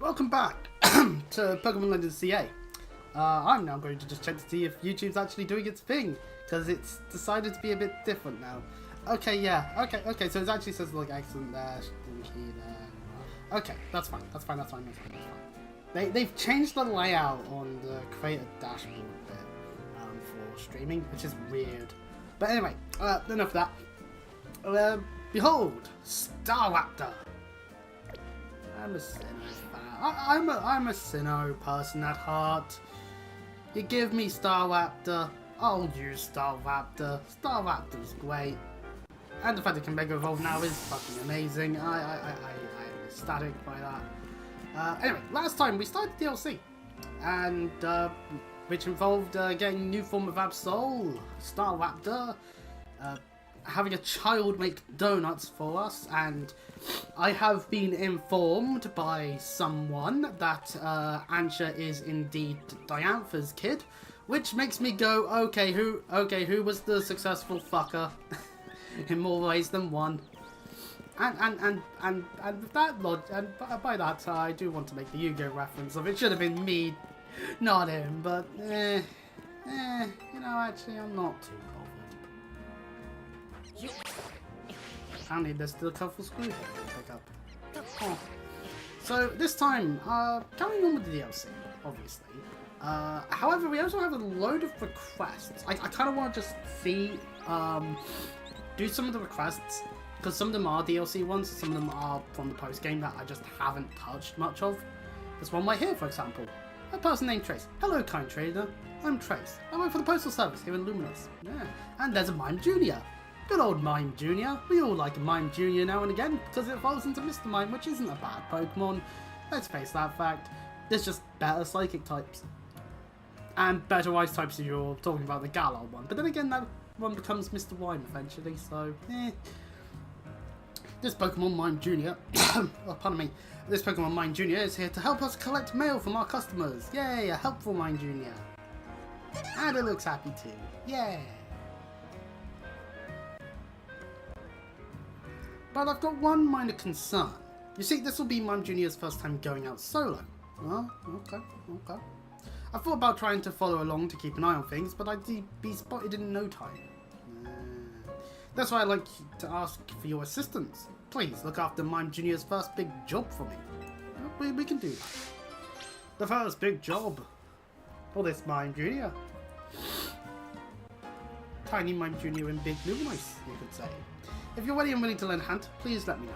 Welcome back to Pokemon Legends CA. I'm now going to just check to see if YouTube's actually doing its thing, because it's decided to be a bit different now. Okay, yeah, okay, so it actually says like excellent there, key there. Okay, that's fine. They've changed the layout on the creator dashboard bit for streaming, which is weird. But anyway, enough of that. Behold, Staraptor. I'm a Sinnoh fan. I'm a Sinnoh person at heart. You give me Staraptor, I'll use Staraptor. Staraptor's great. And the fact it can Mega Evolve now is fucking amazing. I'm ecstatic by that. Anyway, last time we started DLC, and which involved getting a new form of Absol, Staraptor, having a child make donuts for us, and I have been informed by someone that Ansha is indeed Diantha's kid, which makes me go, okay, who was the successful fucker in more ways than one? And with that and by that I do want to make the Yu-Gi-Oh reference of it should have been me, not him, but you know, actually I'm not too bothered. Apparently there's still a couple screw here to pick up. Oh. So this time, carrying on with the DLC, obviously. However, we also have a load of requests. I kind of want to just see, do some of the requests, because some of them are DLC ones, some of them are from the post game that I just haven't touched much of. There's one right here, for example. A person named Trace. Hello, kind trader. I'm Trace. I work for the Postal Service here in Luminous. Yeah. And there's a Mime Jr. Good old Mime Jr. We all like a Mime Jr. now and again, because it evolves into Mr. Mime, which isn't a bad Pokemon. Let's face that fact. There's just better Psychic types. And better Ice types if you're talking about the Galar one. But then again, that one becomes Mr. Mime eventually, so This Pokemon Mime Jr. Oh, pardon me. This Pokemon Mime Jr. is here to help us collect mail from our customers. Yay, a helpful Mime Jr. And it looks happy too. Yay. But I've got one minor concern. You see, this will be Mime Jr.'s first time going out solo. Oh, okay. I thought about trying to follow along to keep an eye on things, but I'd be spotted in no time. That's why I'd like to ask for your assistance. Please look after Mime Jr.'s first big job for me. We can do that. The first big job for this Mime Jr. Tiny Mime Jr. in Big Luminous, you could say. If you're ready and willing to lend a hand, please let me know.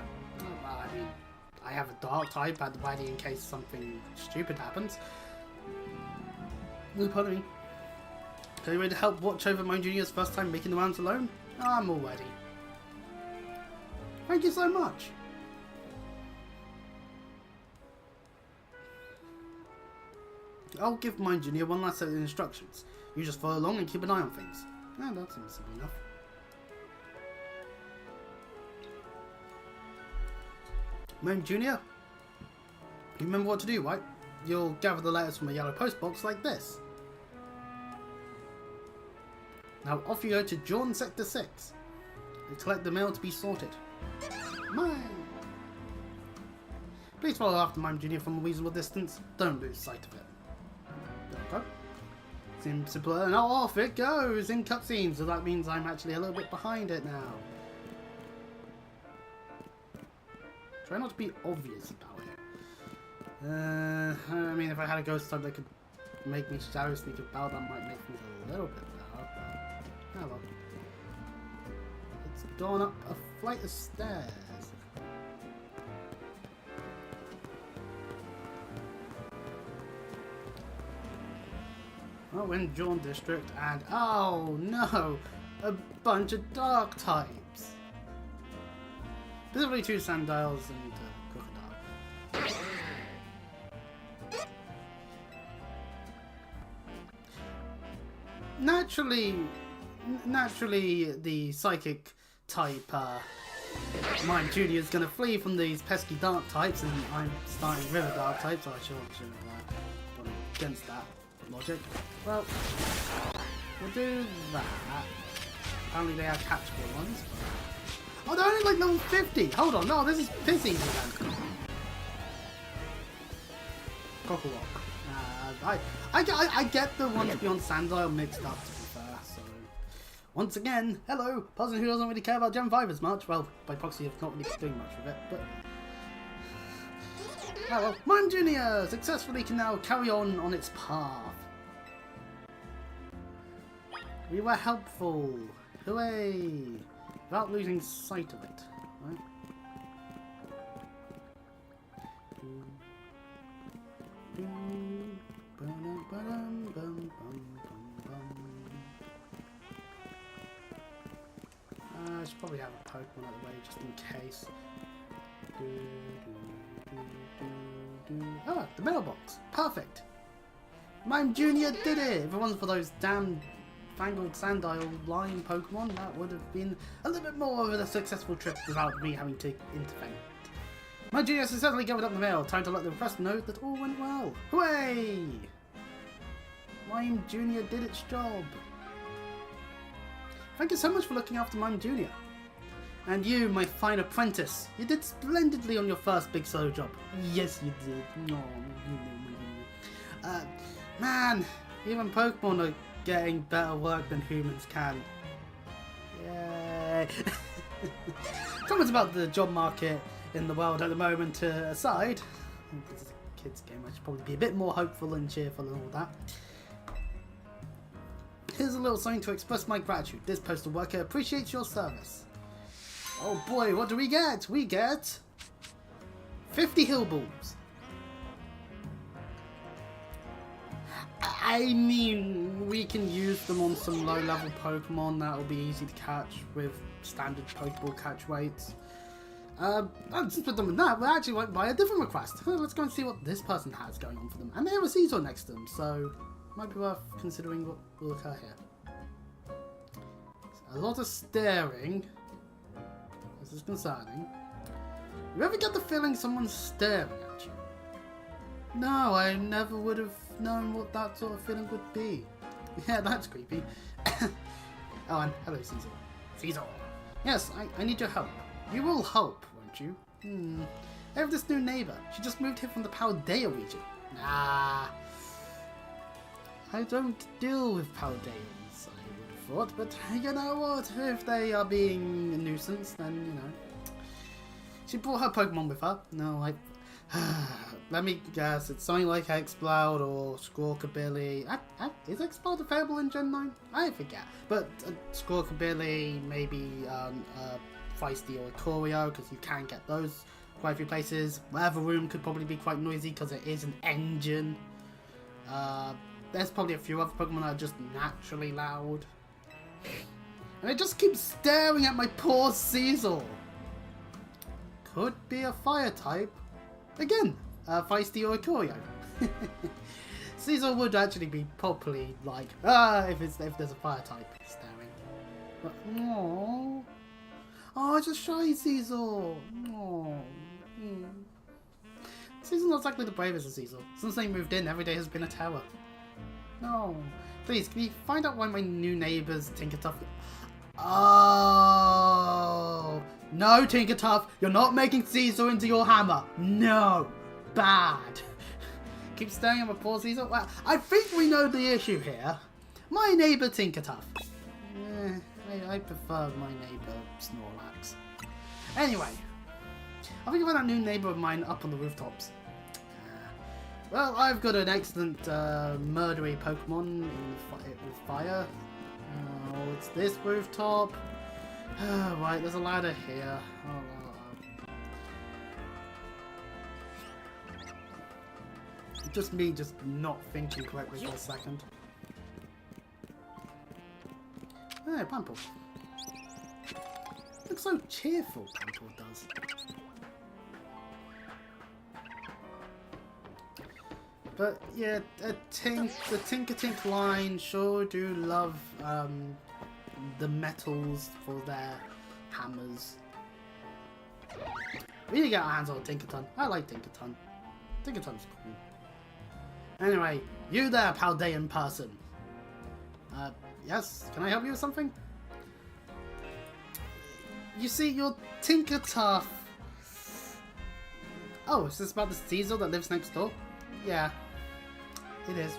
Well, I mean, I have a Dark type at the ready in case something stupid happens. No, pardon me. Are you ready to help watch over Mime Jr.'s first time making the rounds alone? I'm all ready. Thank you so much. I'll give Mime Jr. one last set of instructions. You just follow along and keep an eye on things. Yeah, that seems to be enough. Mime Jr., you remember what to do, right? You'll gather the letters from a yellow postbox like this. Now off you go to Jordan Sector 6 and collect the mail to be sorted. Mime! Please follow after Mime Jr. from a reasonable distance. Don't lose sight of it. There we go. Seems simpler, and off it goes in cutscenes, so that means I'm actually a little bit behind it now. Try not to be obvious about it. I mean, if I had a ghost type that could make me shadow sneak about, that might make things a little bit better, but oh well. It's gone up a flight of stairs. Oh, in Jawn District, and oh no! A bunch of Dark types! Specifically 2 Sandiles and Crocodile. Naturally, the Psychic type Mime Jr. is going to flee from these pesky Dark types, and I'm starting River Dark types, so I should have gone against that logic. Well, we'll do that. Apparently they are catchable ones. Oh, they're only like level 50! Hold on, no, this is pissy again. Cockalock. I get the ones beyond Sandile mixed up, to be fair, so... Once again, hello, person who doesn't really care about Gen 5 as much. Well, by proxy, it's not really doing much with it, but... Oh well, Mime Jr. successfully can now carry on its path. We were helpful. Hooray! Without losing sight of it, right? I should probably have a Pokemon out of the way just in case. Ah, the mailbox. Perfect. Mime Jr. did it! If it wasn't for those damn Fangled Sandile line Pokemon, that would have been a little bit more of a successful trip without me having to intervene. Mime Jr. successfully gathered up the mail. Time to let the press know that all went well. Hooray! Mime Jr. did its job. Thank you so much for looking after Mime Jr. And you, my fine apprentice, you did splendidly on your first big solo job. Yes, you did. Oh, man, even Pokemon are getting better work than humans can. Yay! Comments about the job market in the world at the moment aside, this is a kid's game, I should probably be a bit more hopeful and cheerful and all that. Here's a little something to express my gratitude. This postal worker appreciates your service. Oh boy, what do we get? We get 50 hill balls. I mean, we can use them on some low-level Pokemon that will be easy to catch with standard Pokeball catch rates. I'll just put them in that, but I actually went by a different request. Let's go and see what this person has going on for them. And they have a Caesar next to them, so might be worth considering what will occur here. A lot of staring. This is concerning. You ever get the feeling someone's staring at you? No, I never would have known what that sort of feeling would be. Yeah, that's creepy. Oh, and hello, Caesar. Caesar. Yes, I need your help. You will help, won't you? I have this new neighbor. She just moved here from the Paldea region. Nah. I don't deal with Paldeans, I would have thought, but you know what? If they are being a nuisance, then, you know. She brought her Pokemon with her. No, let me guess, it's something like Exploud or Squawkabilly. Is Exploud available in Gen 9? I forget. But Squawkabilly, maybe Feisty or Corio, because you can get those quite a few places. Weather Room could probably be quite noisy because it is an engine. There's probably a few other Pokemon that are just naturally loud. And it just keeps staring at my poor Caesar. Could be a fire type. Again, Feisty or a Corio. Caesar would actually be properly like, if there's a fire type staring. But, aww. Oh, it's a shy Caesar. Aww. Caesar's not exactly the bravest of Caesar. Since they moved in, every day has been a terror. No. Please, can you find out why my new neighbour's Tinkertuff... Oh! No, Tinkertuff! You're not making Caesar into your hammer! No! Bad! Keep staring at my poor Caesar? Well, I think we know the issue here. My neighbour Tinkertuff. I prefer my neighbour Snorlax. Anyway, I think I've got that new neighbour of mine up on the rooftops. Well, I've got an excellent murdery Pokemon with fire. Oh, it's this rooftop. Right, there's a ladder here. Just me not thinking correctly for a second. Hey, Pample. Looks so cheerful, Pample does. But yeah, the Tinker line sure do love the metals for their hammers. We need to get our hands on Tinkerton. I like Tinkerton. Tinkerton's cool. Anyway, you there, Paldean person. Yes, can I help you with something? You see, your Tinkertuff... Oh, is this about the Caesar that lives next door? Yeah, it is.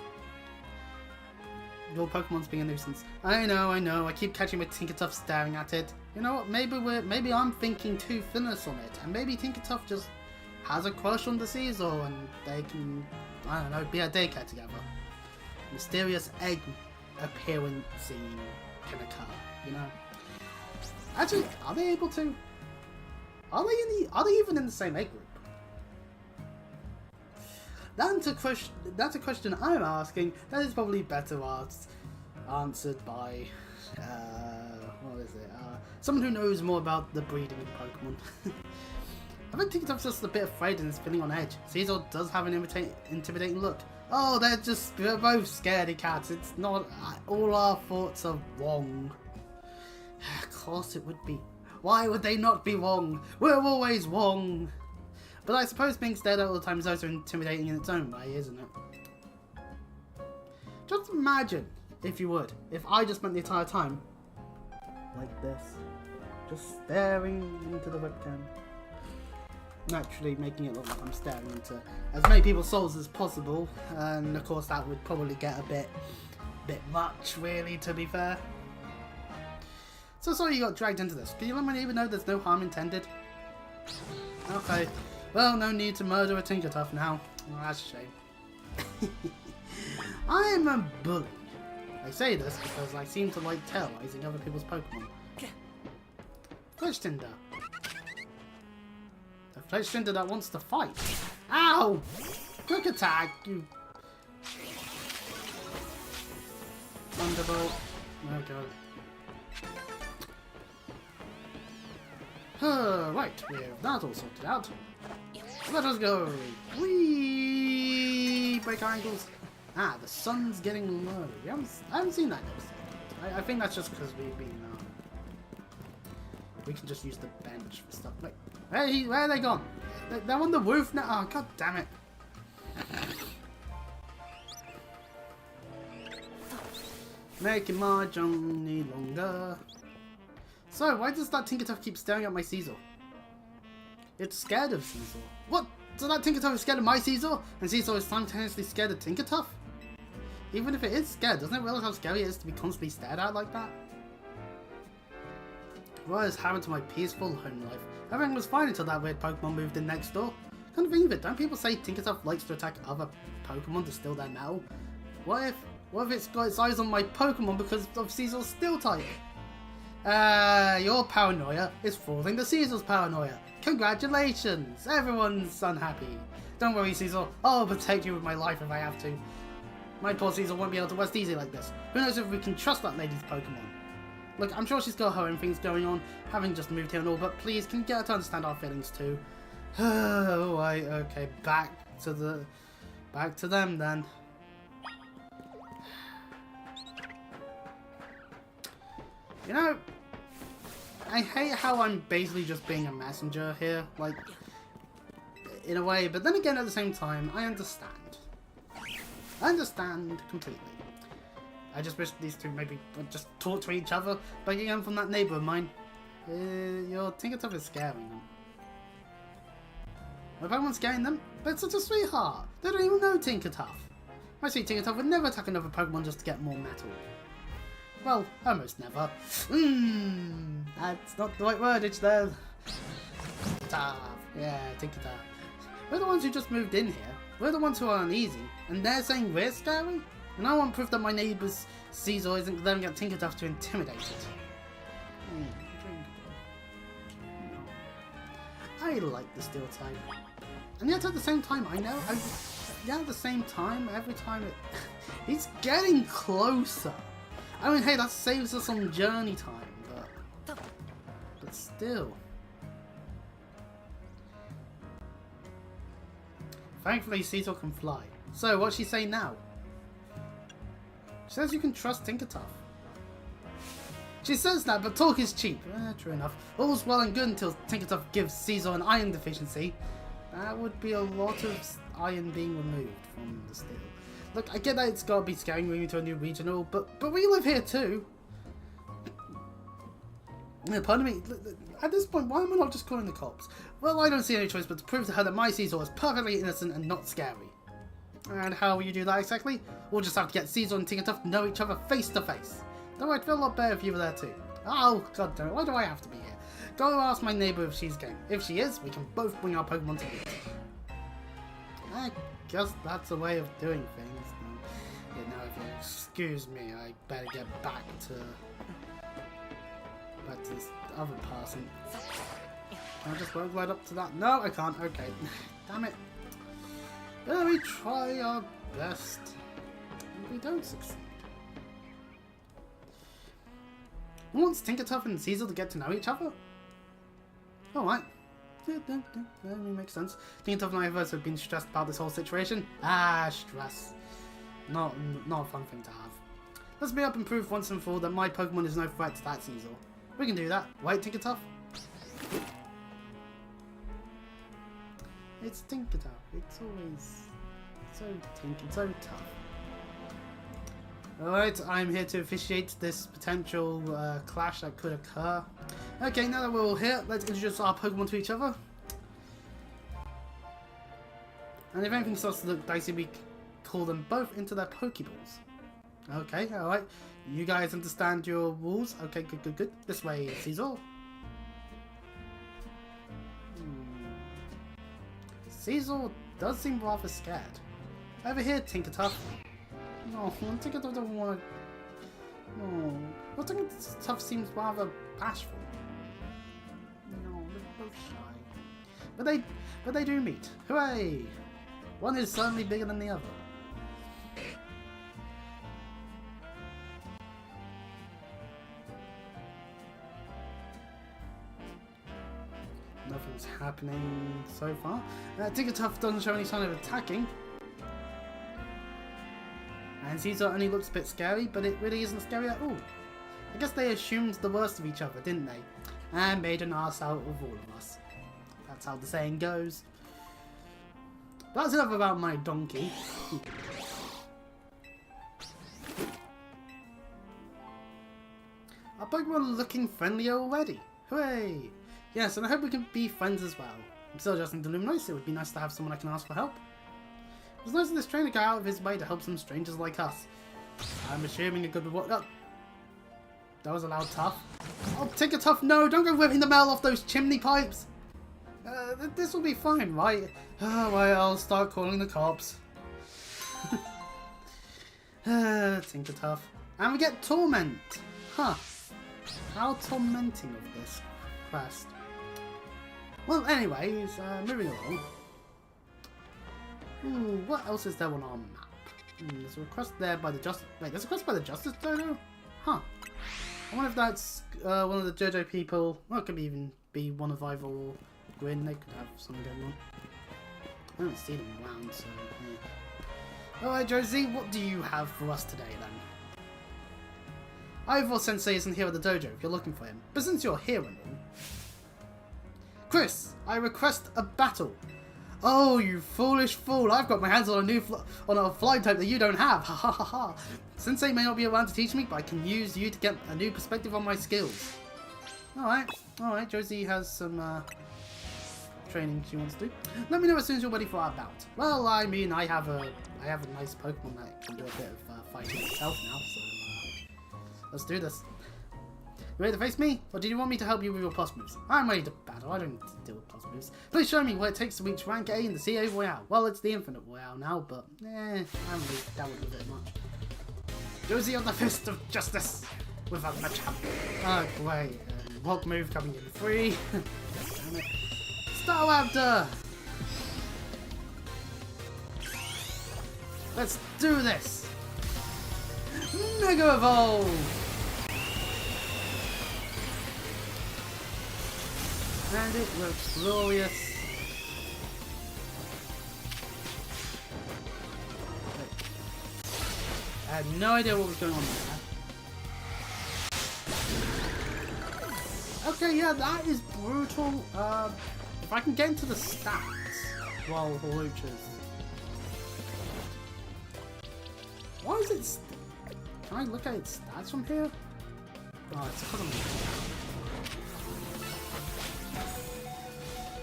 Your Pokemon's being a nuisance. I know. I keep catching my Tinkertuff staring at it. You know what? Maybe I'm thinking too thinness on it, and maybe Tinkertuff just has a crush on the Caesar, and they can, I don't know, be at daycare together. Mysterious egg appearing scene can occur. You know. Actually, are they able to? Are they even in the same egg group? That's a question I'm asking that is probably better answered by, what is it? Someone who knows more about the breeding of Pokemon. I think Tinkertuff's just a bit afraid and is feeling on edge. Caesar does have an intimidating look. Oh, they're both scaredy cats. It's not, all our thoughts are wrong. Of course it would be. Why would they not be wrong? We're always wrong. But I suppose being stared at all the time is also intimidating in its own way, isn't it? Just imagine, if you would, if I just spent the entire time like this, just staring into the webcam. Naturally making it look like I'm staring into as many people's souls as possible, and of course that would probably get a bit much, really, to be fair. So sorry you got dragged into this. Can you let me even know there's no harm intended? Okay. Well, no need to murder a Tinkertuff now. Well, that's a shame. I am a bully. I say this because I seem to like terrorizing other people's Pokemon. Fletchtinder. A Fletchtinder that wants to fight. Ow! Quick attack, you... Thunderbolt. Oh god. Right, we have that all sorted out. Let us go! Whee! Break our ankles. Ah, the sun's getting low. I haven't seen that yet. I think that's just because we've been... we can just use the bench for stuff. Like, where are they gone? They're on the roof now. Oh, god damn it. Making my journey longer. So, why does that Tinkertuff keep staring at my Caesar? It's scared of Caesar. What? So that Tinkertuff is scared of my Caesar? And Caesar is simultaneously scared of Tinkertuff? Even if it is scared, doesn't it realize how scary it is to be constantly stared at like that? What has happened to my peaceful home life? Everything was fine until that weird Pokemon moved in next door. Can't think of it, don't people say Tinkertuff likes to attack other Pokemon to steal their metal? What if it's got its eyes on my Pokemon because of Caesar's steel type? Your paranoia is fooling the Caesar's paranoia. Congratulations! Everyone's unhappy. Don't worry, Caesar. I'll protect you with my life if I have to. My poor Caesar won't be able to rest easy like this. Who knows if we can trust that lady's Pokemon? Look, I'm sure she's got her own things going on, having just moved here and all, but please, can you get her to understand our feelings too? Oh, okay, back to them then. You know, I hate how I'm basically just being a messenger here, like, in a way, but then again, at the same time, I understand. I understand completely. I just wish these two maybe would just talk to each other, but again, from that neighbour of mine, your Tinkertuff is scaring them. My Pokemon's scaring them? But it's such a sweetheart. They don't even know Tinkertuff. My sweet Tinkertuff would never attack another Pokemon just to get more metal. Well, almost never. That's not the right wordage there. Tinkertuff. Yeah, Tinkertuff. We're the ones who just moved in here. We're the ones who are uneasy. And they're saying we're scary? And I want proof that my neighbour's Caesar isn't letting a Tinkertuff to intimidate it. No. I like the steel type. And yet at the same time, at the same time, every time it's getting closer. I mean, hey, that saves us on journey time, but still. Thankfully, Caesar can fly. So, what's she saying now? She says you can trust Tinkertuff. She says that, but talk is cheap. True enough. All's well and good until Tinkertuff gives Caesar an iron deficiency. That would be a lot of iron being removed from the steel. Look, I get that it's gotta be scary moving to a new regional, but we live here too. Pardon me, at this point, why am I not just calling the cops? Well, I don't see any choice but to prove to her that my Caesar is perfectly innocent and not scary. And how will you do that exactly? We'll just have to get Caesar and Tinkertuff to know each other face to face. Though I'd feel a lot better if you were there too. Oh, god damn it, why do I have to be here? Go ask my neighbour if she's game. If she is, we can both bring our Pokemon together. I guess that's a way of doing things. You know, if you excuse me, I better get back to this other person. Can I just walk right up to that? No, I can't. Okay. Damn it. Well, we try our best. And we don't succeed. Who wants Tinkertuff and Caesar to get to know each other? Alright. That makes sense. Tinkertuff and I have been stressed about this whole situation. Ah, stress. Not a fun thing to have. Let's be up and prove once and for all that my Pokemon is no threat to that Caesar. We can do that. Right, Tinkertuff? It's Tinkertuff. It's always so tough. Alright, I'm here to officiate this potential clash that could occur. Okay, now that we're all here, let's introduce our Pokemon to each other. And if anything starts to look dicey, we call them both into their Pokeballs. Okay, alright. You guys understand your rules? Okay, good. This way, Caesar. Caesar does seem rather scared. Over here, Tinkertuff. No, Tinkertuff doesn't want to... No. Well, Tinkertuff seems rather bashful. No, they're both shy. But they do meet. Hooray! One is certainly bigger than the other. Nothing's happening so far. Tinkertuff doesn't show any sign of attacking. And Caesar only looks a bit scary, but it really isn't scary at all. I guess they assumed the worst of each other, didn't they? And made an arse out of all of us. That's how the saying goes. That's enough about my donkey. Our Pokemon are looking friendly already. Hooray! Yes, and I hope we can be friends as well. I'm still adjusting to Luminosis. It would be nice to have someone I can ask for help. It was nice of this trainer to go out of his way to help some strangers like us. I'm assuming a good reward. Oh, that was a loud tough. Oh, Tinkertuff, no! Don't go ripping the mail off those chimney pipes! This will be fine, right? Oh, well, I'll start calling the cops. Tinkertuff. And we get Torment. Huh. How tormenting of this quest. Well, anyways, moving along. Ooh, what else is there on our map? There's a request there by the Justice... Wait, there's a request by the Justice Dodo? Huh. I wonder if that's one of the JoJo people. Well, it could even be one of Ivor or Gwyn. They could have something going on. I don't see them around, so... Yeah. Alright, Josie, what do you have for us today, then? Ivor Sensei isn't here at the dojo if you're looking for him. But since you're here and all... Chris, I request a battle. Oh, you foolish fool! I've got my hands on a flying type that you don't have. Ha ha ha ha! Sensei may not be around to teach me, but I can use you to get a new perspective on my skills. All right. Josie has some training she wants to do. Let me know as soon as you're ready for our bout. Well, I mean, I have a nice Pokemon that can do a bit of fighting itself now, so let's do this. You ready to face me? Or do you want me to help you with your plus moves? I'm ready to battle. I don't need to deal with plus moves. Please show me what it takes to reach rank A in the CA Royale. Well, it's the Infinite Royale now, but I haven't really dabbled with it much. Josie on the Fist of Justice without much help. Oh, great. Rock move coming in 3. Damn it. Staraptor! Let's do this! Mega Evolve! And it looks glorious. I had no idea what was going on there. Okay, yeah, that is brutal. If I can get into the stats while Holuchas. Why is it? Can I look at its stats from here? Oh, it's because I'm.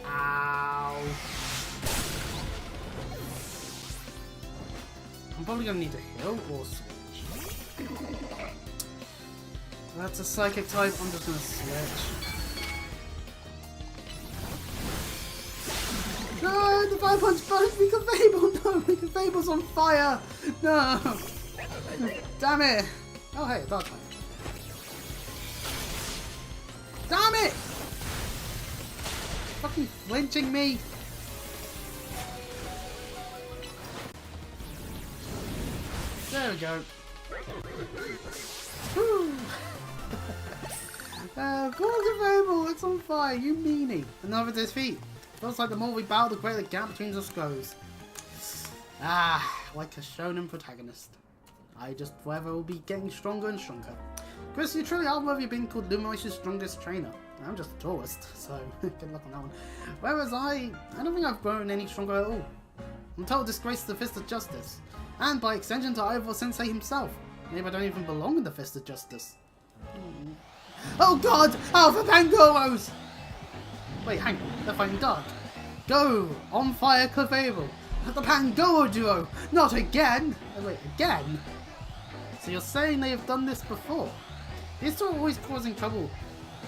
Ow. I'm probably gonna need a heal or switch. That's a psychic type, I'm just gonna switch. No, the fire punch burns me, Fable! No, Fable's on fire! No! Damn it! Oh hey, dark type. Damn it! Fucking flinching me! There we go. Woo! Fable, it's on fire, you meanie! Another defeat. Feels like the more we battle, the greater the gap between us grows. Ah, like a shonen protagonist. I just forever will be getting stronger and stronger. Chris, you truly are worthy of being called Luminois's strongest trainer. I'm just a tourist, so good luck on that one. Whereas I don't think I've grown any stronger at all. I'm total disgrace to the Fist of Justice. And by extension to Ivo Sensei himself. Maybe I don't even belong in the Fist of Justice. Oh god! Alpha Pangoros! Wait, hang on. They're fighting dark. Go! On fire Clefable! The Pangoro duo! Not again! Oh, wait, again? So you're saying they have done this before? These two are always causing trouble.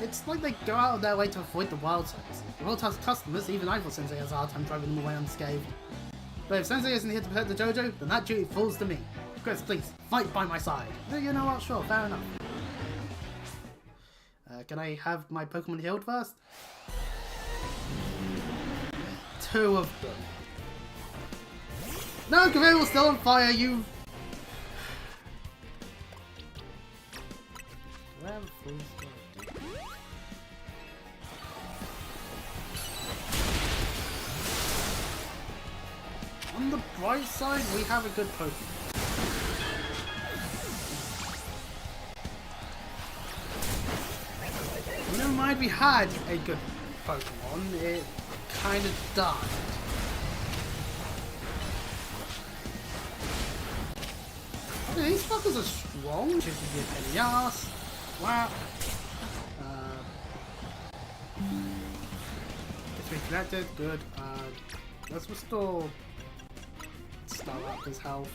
It's like they go out of their way to avoid the wild sides. The world has customers, even Ivo Sensei has a hard time driving them away unscathed. But if Sensei isn't here to protect the JoJo, then that duty falls to me. Chris, please, fight by my side. You know what? Sure, fair enough. Can I have my Pokemon healed first? 2 of them. No, Clefable's still on fire, you... On the bright side, we have a good Pokemon. Never mind, we had a good Pokemon. It kind of died. Yeah, these fuckers are strong. Should be a pain in the ass. Wow. It's reconnected. Good. Let's restore Staraptor's health.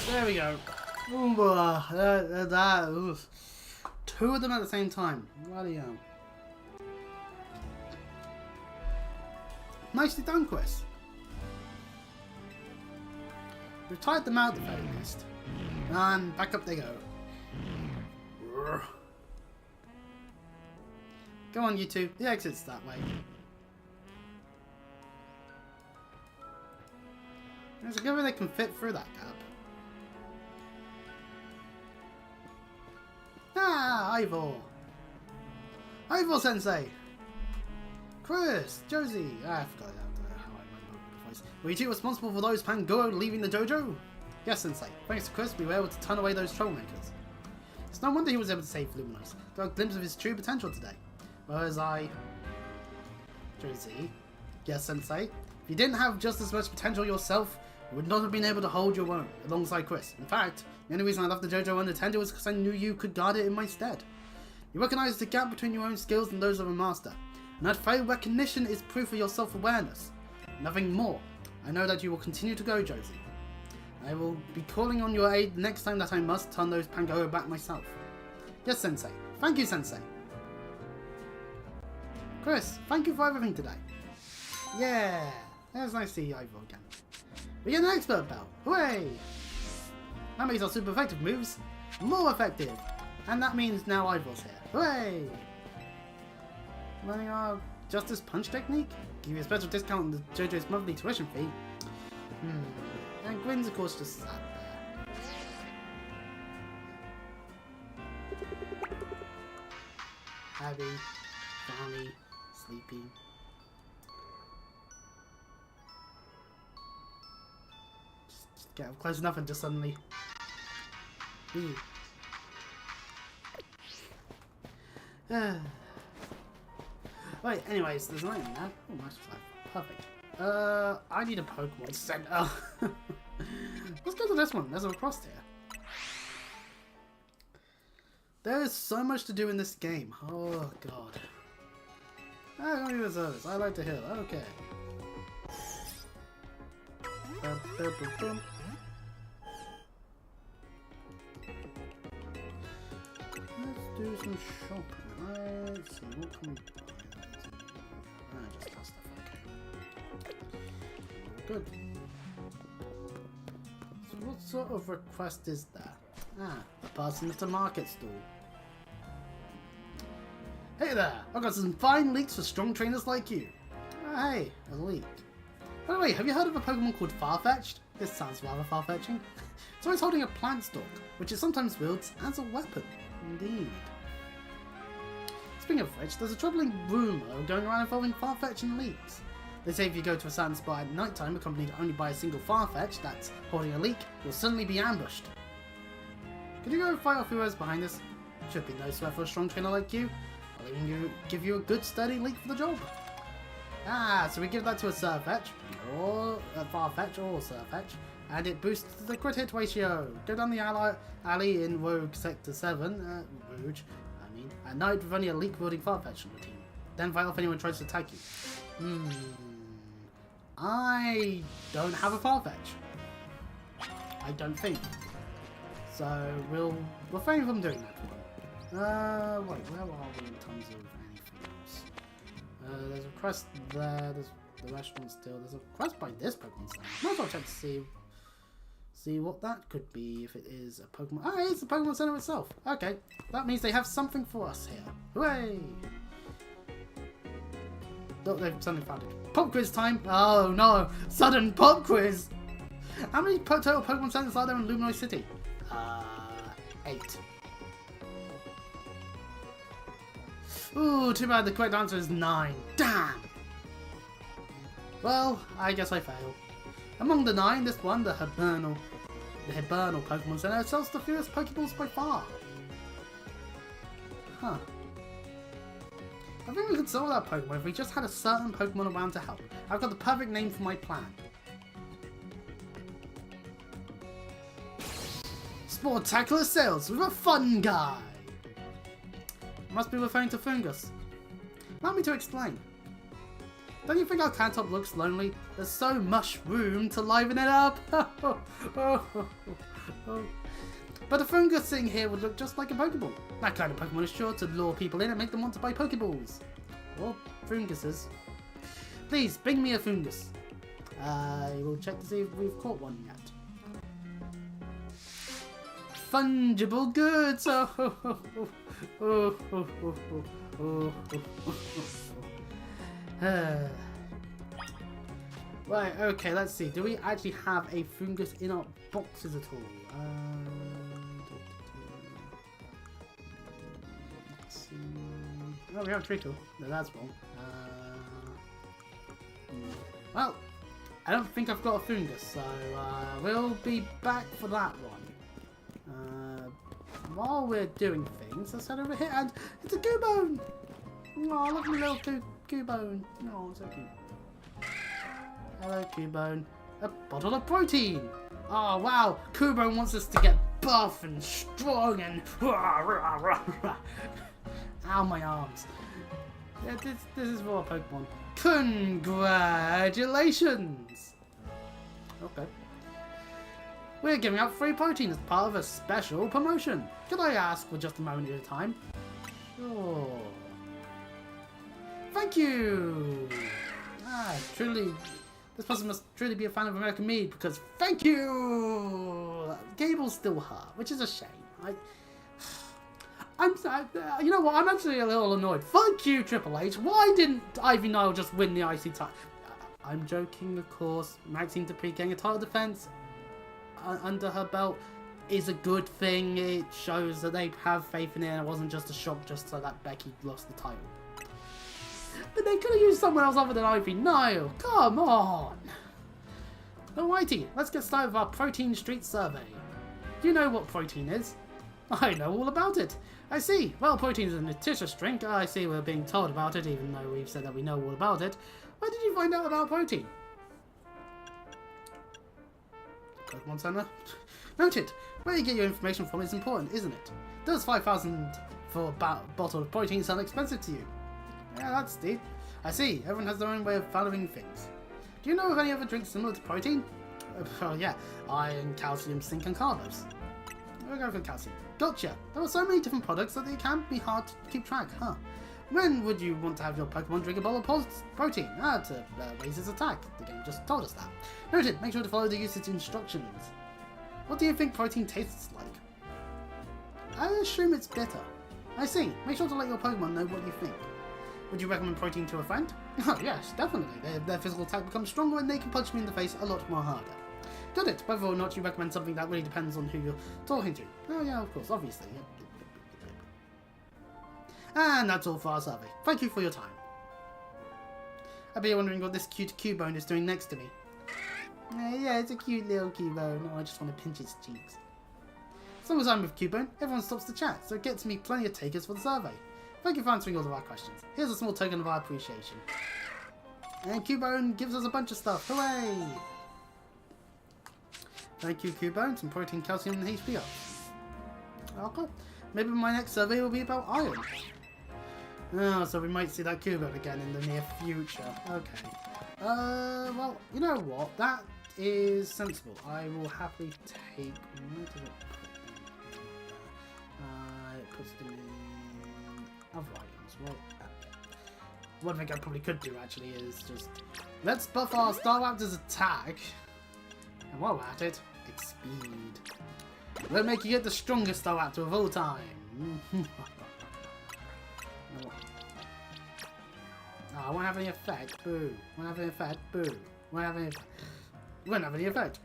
There we go. Ooh, 2 of them at the same time. Bloody hell. Nicely done, Chris. We've tired them out at the very least. And back up they go. Go on, you two. The exit's that way. There's a good way they can fit through that gap. Ah, Ivor! Ivor Sensei! Chris! Josie! I forgot how I remember the voice. Were you two responsible for those Pangoro leaving the dojo? Yes, Sensei. Thanks to Chris, we were able to turn away those troublemakers. It's no wonder he was able to save Luminous. Got a glimpse of his true potential today. Whereas Josie? Yes, Sensei. If you didn't have just as much potential yourself, you would not have been able to hold your own alongside Chris. In fact, the only reason I left the dojo unattended was because I knew you could guard it in my stead. You recognized the gap between your own skills and those of a master, and that failed recognition is proof of your self-awareness. Nothing more. I know that you will continue to go, Josie. I will be calling on your aid next time that I must turn those Pangoro back myself. Yes, Sensei. Thank you, Sensei. Chris, thank you for everything today. Yeah, it was nice to see you Ivor again. We get an expert belt. Hooray! That makes our super effective moves more effective. And that means now Ivor's here. Hooray! Learning our Justice Punch technique? Give you a special discount on the JoJo's monthly tuition fee. And Gwyn's of course just sat there. Happy, frowny, sleepy. Just get up close enough and just suddenly... Wait, anyways, there's an item now. Oh, nice flag. Perfect. I need a Pokemon Center. Let's go to this one. There's a request here. There is so much to do in this game. Oh, God. I don't even deserve this. I like to heal. Okay. Let's do some shopping. Let's see, what can we buy? Just that stuff, okay. Good. So what sort of request is that? Ah, a person at a market stall. Hey there, I've got some fine leeks for strong trainers like you. Hey, a leek. By the way, have you heard of a Pokemon called Farfetch'd? This sounds rather far-fetching. So he's holding a plant stalk, which is sometimes wields as a weapon. Indeed. Speaking of which, there's a troubling rumour going around involving Farfetch and leeks. They say if you go to a certain spot at night time accompanied only by a single Farfetch that's holding a leek, you'll suddenly be ambushed. Could you go fight off whoever's behind this? Should be no sweat for a strong trainer like you. I'll even give you a good sturdy leek for the job. Ah, so we give that to a Surfetch, or a Farfetch, or a Surfetch, and it boosts the crit hit ratio. Go down the alley in Rogue Sector 7, Rouge, at night with only a leek wielding Farfetch on the team. Then fight off anyone who tries to attack you. I don't have a Farfetch. I don't think. So we'll refrain from doing that one. Wait, where are we in terms of anything else? There's a quest there, there's the restaurant still, there's a quest by this Pokemon Center. Might as well check to see what that could be if it is a Pokemon. Ah, it's the Pokemon Center itself. Okay, that means they have something for us here. Hooray! Oh, they've suddenly found it. Pop quiz time! Oh no! Sudden pop quiz! How many total Pokemon Centers are there in Luminoid City? 8. Ooh, too bad the correct answer is 9. Damn! Well, I guess I fail. Among the 9, this one, the Hibernal Pokemon Center, sells the fewest Pokeballs by far. Huh. I think we could solve that Pokemon if we just had a certain Pokemon around to help. I've got the perfect name for my plan. Sportacular sales with a fun guy! Must be referring to Fungus. Allow me to explain. Don't you think our Cantop looks lonely? There's so much room to liven it up! But a Fungus sitting here would look just like a Pokeball. That kind of Pokemon is sure to lure people in and make them want to buy Pokeballs. Or Funguses. Please, bring me a Fungus. I will check to see if we've caught one yet. Fungible goods! Right, okay, let's see. Do we actually have a Fungus in our boxes at all? Let's see. Oh, we have a Treacle. No, that's wrong. Well, I don't think I've got a Fungus, so we'll be back for that one. While we're doing things, let's head over here, and it's a Cubone! Oh, lovely little Cubone. Oh, so cute. Hello, Cubone. A bottle of protein! Oh, wow! Cubone wants us to get buff and strong and... Ow, my arms. Yeah, this is for a Pokemon. Congratulations! Okay. We're giving out free protein as part of a special promotion. Could I ask for just a moment at a time? Oh. Thank you! Ah, truly, this person must truly be a fan of American mead because thank you! Gable's still hurt, which is a shame. You know what, I'm actually a little annoyed. Fuck you, Triple H. Why didn't Ivy Nile just win the IC title? I'm joking, of course. Maxine Dupree getting a title defense under her belt is a good thing. It shows that they have faith in it and it wasn't just a shock just so that Becky lost the title. But they could have used someone else other than Ivy Nile. Come on! Alrighty, let's get started with our Protein Street survey. Do you know what protein is? I know all about it. I see. Well, protein is a nutritious drink. I see we're being told about it, even though we've said that we know all about it. Where did you find out about protein? Pokemon Center? Noted. Where you get your information from is important, isn't it? Does 5,000 for a bottle of protein sound expensive to you? Yeah, that's deep. I see. Everyone has their own way of valuing things. Do you know of any other drinks similar to protein? Oh yeah, iron, calcium, zinc and carbs. We'll go for calcium. Gotcha. There are so many different products that it can be hard to keep track, huh? When would you want to have your Pokemon drink a bowl of protein? To raise its attack. The game just told us that. Noted. Make sure to follow the usage instructions. What do you think protein tastes like? I assume it's bitter. I see. Make sure to let your Pokemon know what you think. Would you recommend protein to a friend? Oh yes, definitely. Their physical attack becomes stronger and they can punch me in the face a lot more harder. Got it. Whether or not you recommend something, that really depends on who you're talking to. Oh yeah, of course, obviously. And that's all for our survey. Thank you for your time. I bet you're wondering what this cute Cubone is doing next to me. Yeah, it's a cute little Cubone. Oh, I just want to pinch its cheeks. As long as I'm with Cubone, everyone stops to chat, so it gets me plenty of takers for the survey. Thank you for answering all of our questions. Here's a small token of our appreciation. And Cubone gives us a bunch of stuff. Hooray! Thank you, Cubone. Some protein, calcium, and HP up. Okay. Maybe my next survey will be about iron. Oh, so we might see that Cubone again in the near future. Okay. Well, you know what? That is sensible. I will happily take... Where does it put them? It puts them in other items. Well, one thing I probably could do, actually, is just... Let's buff our Staraptor's attack. And while we're at it, it's speed. We're making it the strongest Staraptor of all time. Oh, I won't have any effect. Boo. Won't have any effect. Boo. Won't have any effect. Won't have any effect.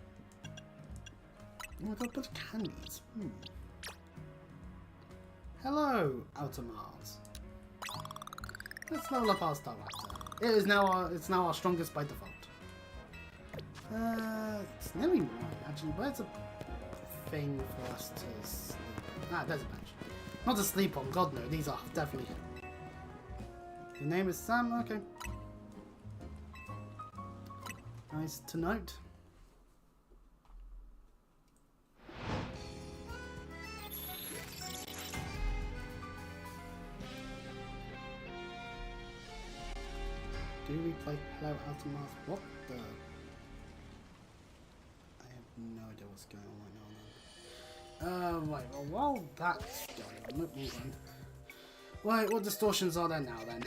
Oh, I got a bunch of candies. Hello, Outer Mars. Let's level up our Staraptor. It is now our strongest by default. It's nearly mine, actually. Where's a thing for us to sleep? Ah, there's a bench. Not to sleep on, God no, these are definitely... Your name is Sam? Okay. Nice to note. Do we play Hello Outer Mars? What the... I have no idea what's going on right now. Right, well, while that's going on, move on. Right, what distortions are there now then?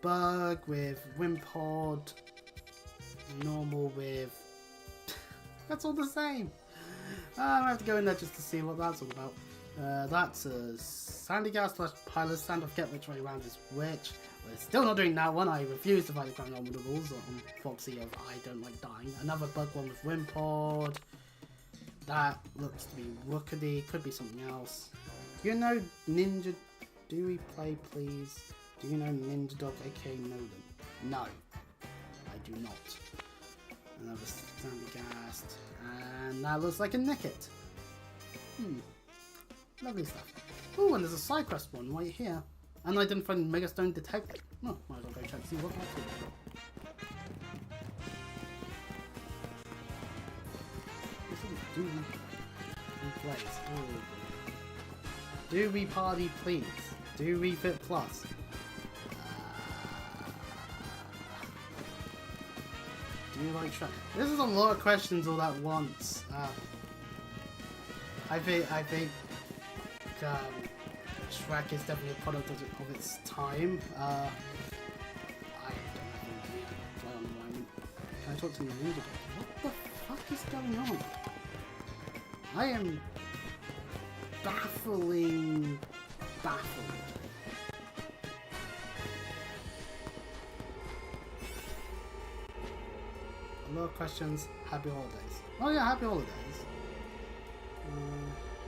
Bug with Wimpod, normal with... That's all the same! I have to go in there just to see what that's all about. That's a Sandygas / Pilot standoff get which way around is which. We're still not doing that one. I refuse to fight the paranormal rules on Foxy of I don't like dying. Another bug one with Wimpod. That looks to be Rookedy. Could be something else. You know Ninja... Do we play, please? Do you know Ninja Dog, aka Nolan? No, I do not. Another Sandigast, and that looks like a Nickit. Lovely stuff. Oh, and there's a side quest one right here. And I didn't find Megastone Detective. Oh, might as well go check and see what that's all. This is Do We Plays. Oh. Do We Party, please? Do we fit plus? Do you like Shrek? This is a lot of questions all at once. I think Shrek is definitely a product of its time. I don't know on the moment. Can I talk to Ninja Dog? What the fuck is going on? I am baffled. A lot of questions. Happy holidays. Oh yeah, happy holidays.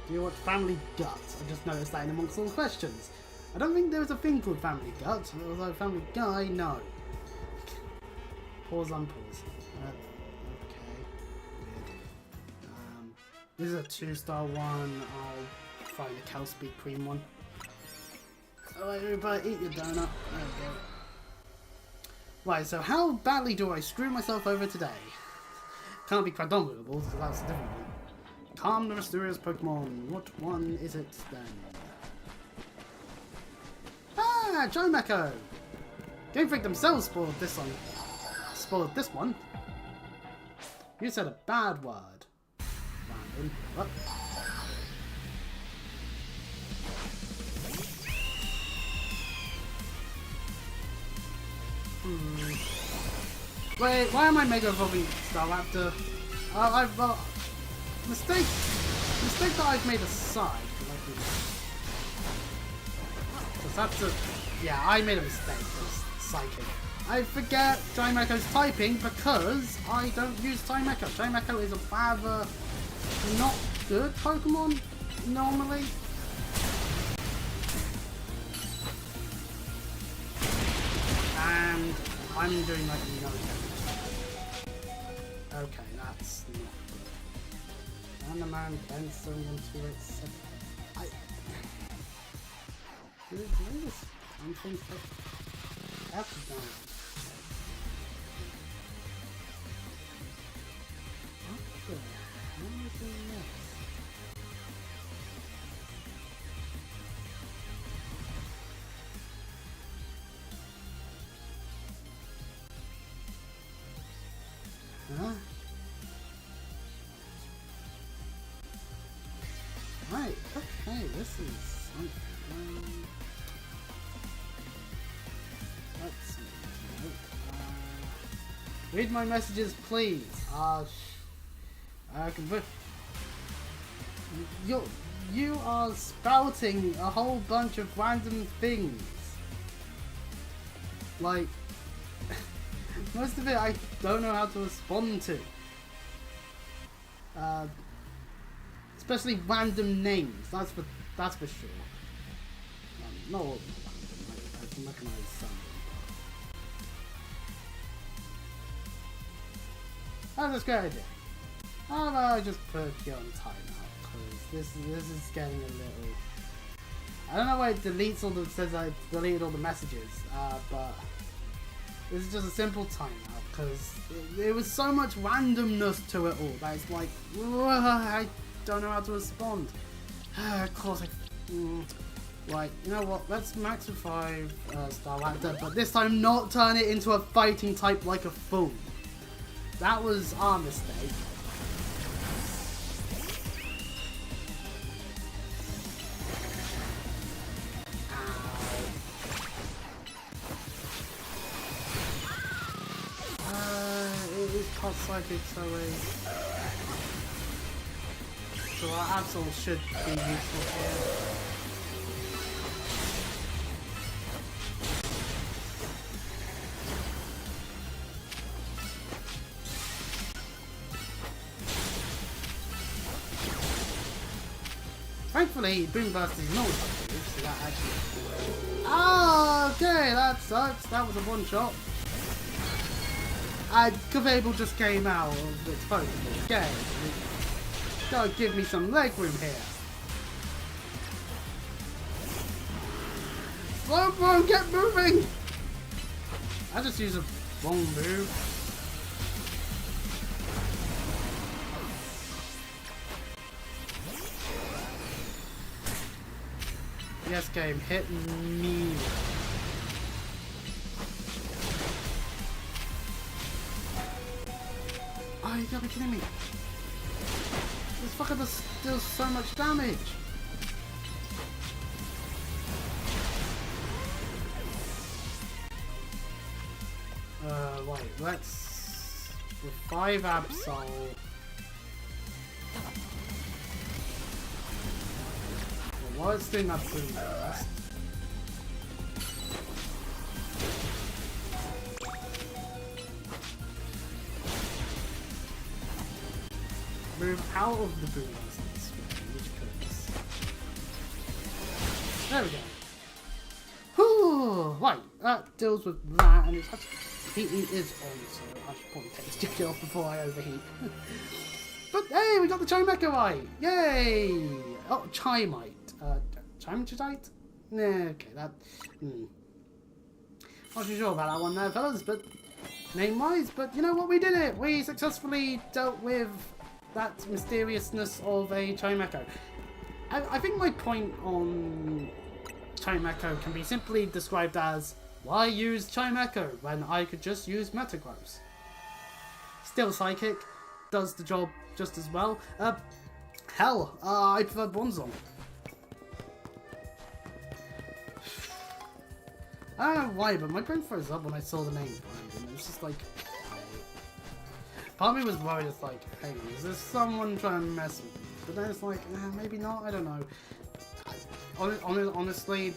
Do you watch Family Guts? I just noticed that in amongst all the questions. I don't think there was a thing called Family Guts, although Family Guy, no. Pause, unpause. Okay. Weird. This is a 2-star one. I'll find the Cal Speed Cream one. Alright, everybody, eat your donut. There we go. Right, so how badly do I screw myself over today? Can't be Cradominable, so that's a different one. Calm the mysterious Pokemon. What one is it then? Ah, Jomeko! Game Freak themselves spoiled this one. Spoiled this one. You said a bad word. Random. What? Wait, why am I Mega Evolving Staraptor? Mistake that I've made aside. Because that's a... Yeah, I made a mistake. It's psychic. I forget Jaimeko's typing because I don't use Jaimeco. Jaimeco is a rather not good Pokemon normally. And I'm doing like no damage. Okay, that's not good. And the man bends something into it. Did I just something that's done. What the hell is this? Huh? Right, okay, this is something. Let's see. Read my messages, please. You are spouting a whole bunch of random things. Like, most of it I don't know how to respond to. Especially random names. That's for sure. Not all of them random. I can recognize some. That's a great idea. How about I just put you on timeout, because this is getting a little... I don't know why it deletes all the... says I deleted all the messages, but this is just a simple timeout, because there was so much randomness to it all that it's like, I don't know how to respond. Of course Right, you know what, let's maxify Staraptor, but this time not turn it into a fighting type like a fool. That was our mistake. It is called Psychic, so our Absol should be useful here. Thankfully, Boom Burst is not effective, so that actually... Oh, okay, that sucks. That was a one-shot. And Cavable just came out of its Pokemon. Okay. Gotta give me some leg room here. Slowbro, get moving! I just used a wrong move. Yes, game, hit me. Oh, you gotta be kidding me. This fucker does so much damage. Right, let's... with 5 Absol. Well, it's doing that Boom Burst. Move out of the Boom Burst in this way, which could... There we go. Whew, right, that deals with that, and it's actually... Heating is on, so I should probably take this jacket off before I overheat. But hey, we got the Chimecho right! Yay! Oh, Chimite. Chimite? Okay, that... Not too sure about that one there, fellas, but... Name-wise, but you know what? We did it! We successfully dealt with that mysteriousness of a Chime Echo. I think my point on Chime Echo can be simply described as, why use Chime Echo when I could just use Metagross? Still Psychic, does the job just as well. Hell, I prefer Bronzong. I don't know why, but my brain froze up when I saw the name Brandon. It was just like... Part of me was worried, it's like, hang on, is there someone trying to mess with me? But then it's like, maybe not, I don't know. Honestly,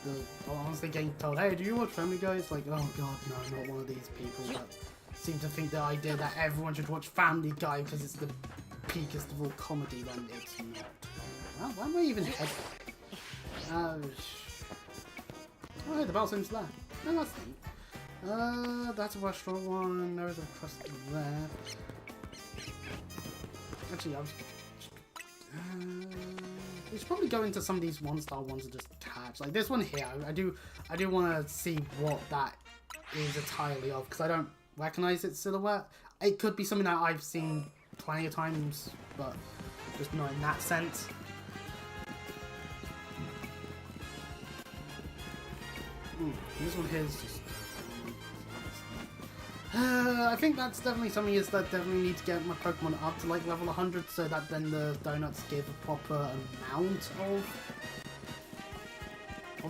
getting told, hey, do you watch Family Guy? It's like, oh god, no, not one of these people that seem to think the idea that everyone should watch Family Guy because it's the peakest of all comedy when it's not. Well, why am I even heading? Oh, hey, the bell seems there. No, that's neat. That's a restaurant one. There's a crust there. Actually, we should probably go into some of these one-star ones and just catch. Like this one here, I do want to see what that is entirely of, because I don't recognize its silhouette. It could be something that I've seen plenty of times, but just not in that sense. This one here is just... I think that's definitely something is that definitely need to get my Pokemon up to like level 100 so that then the donuts give a proper amount of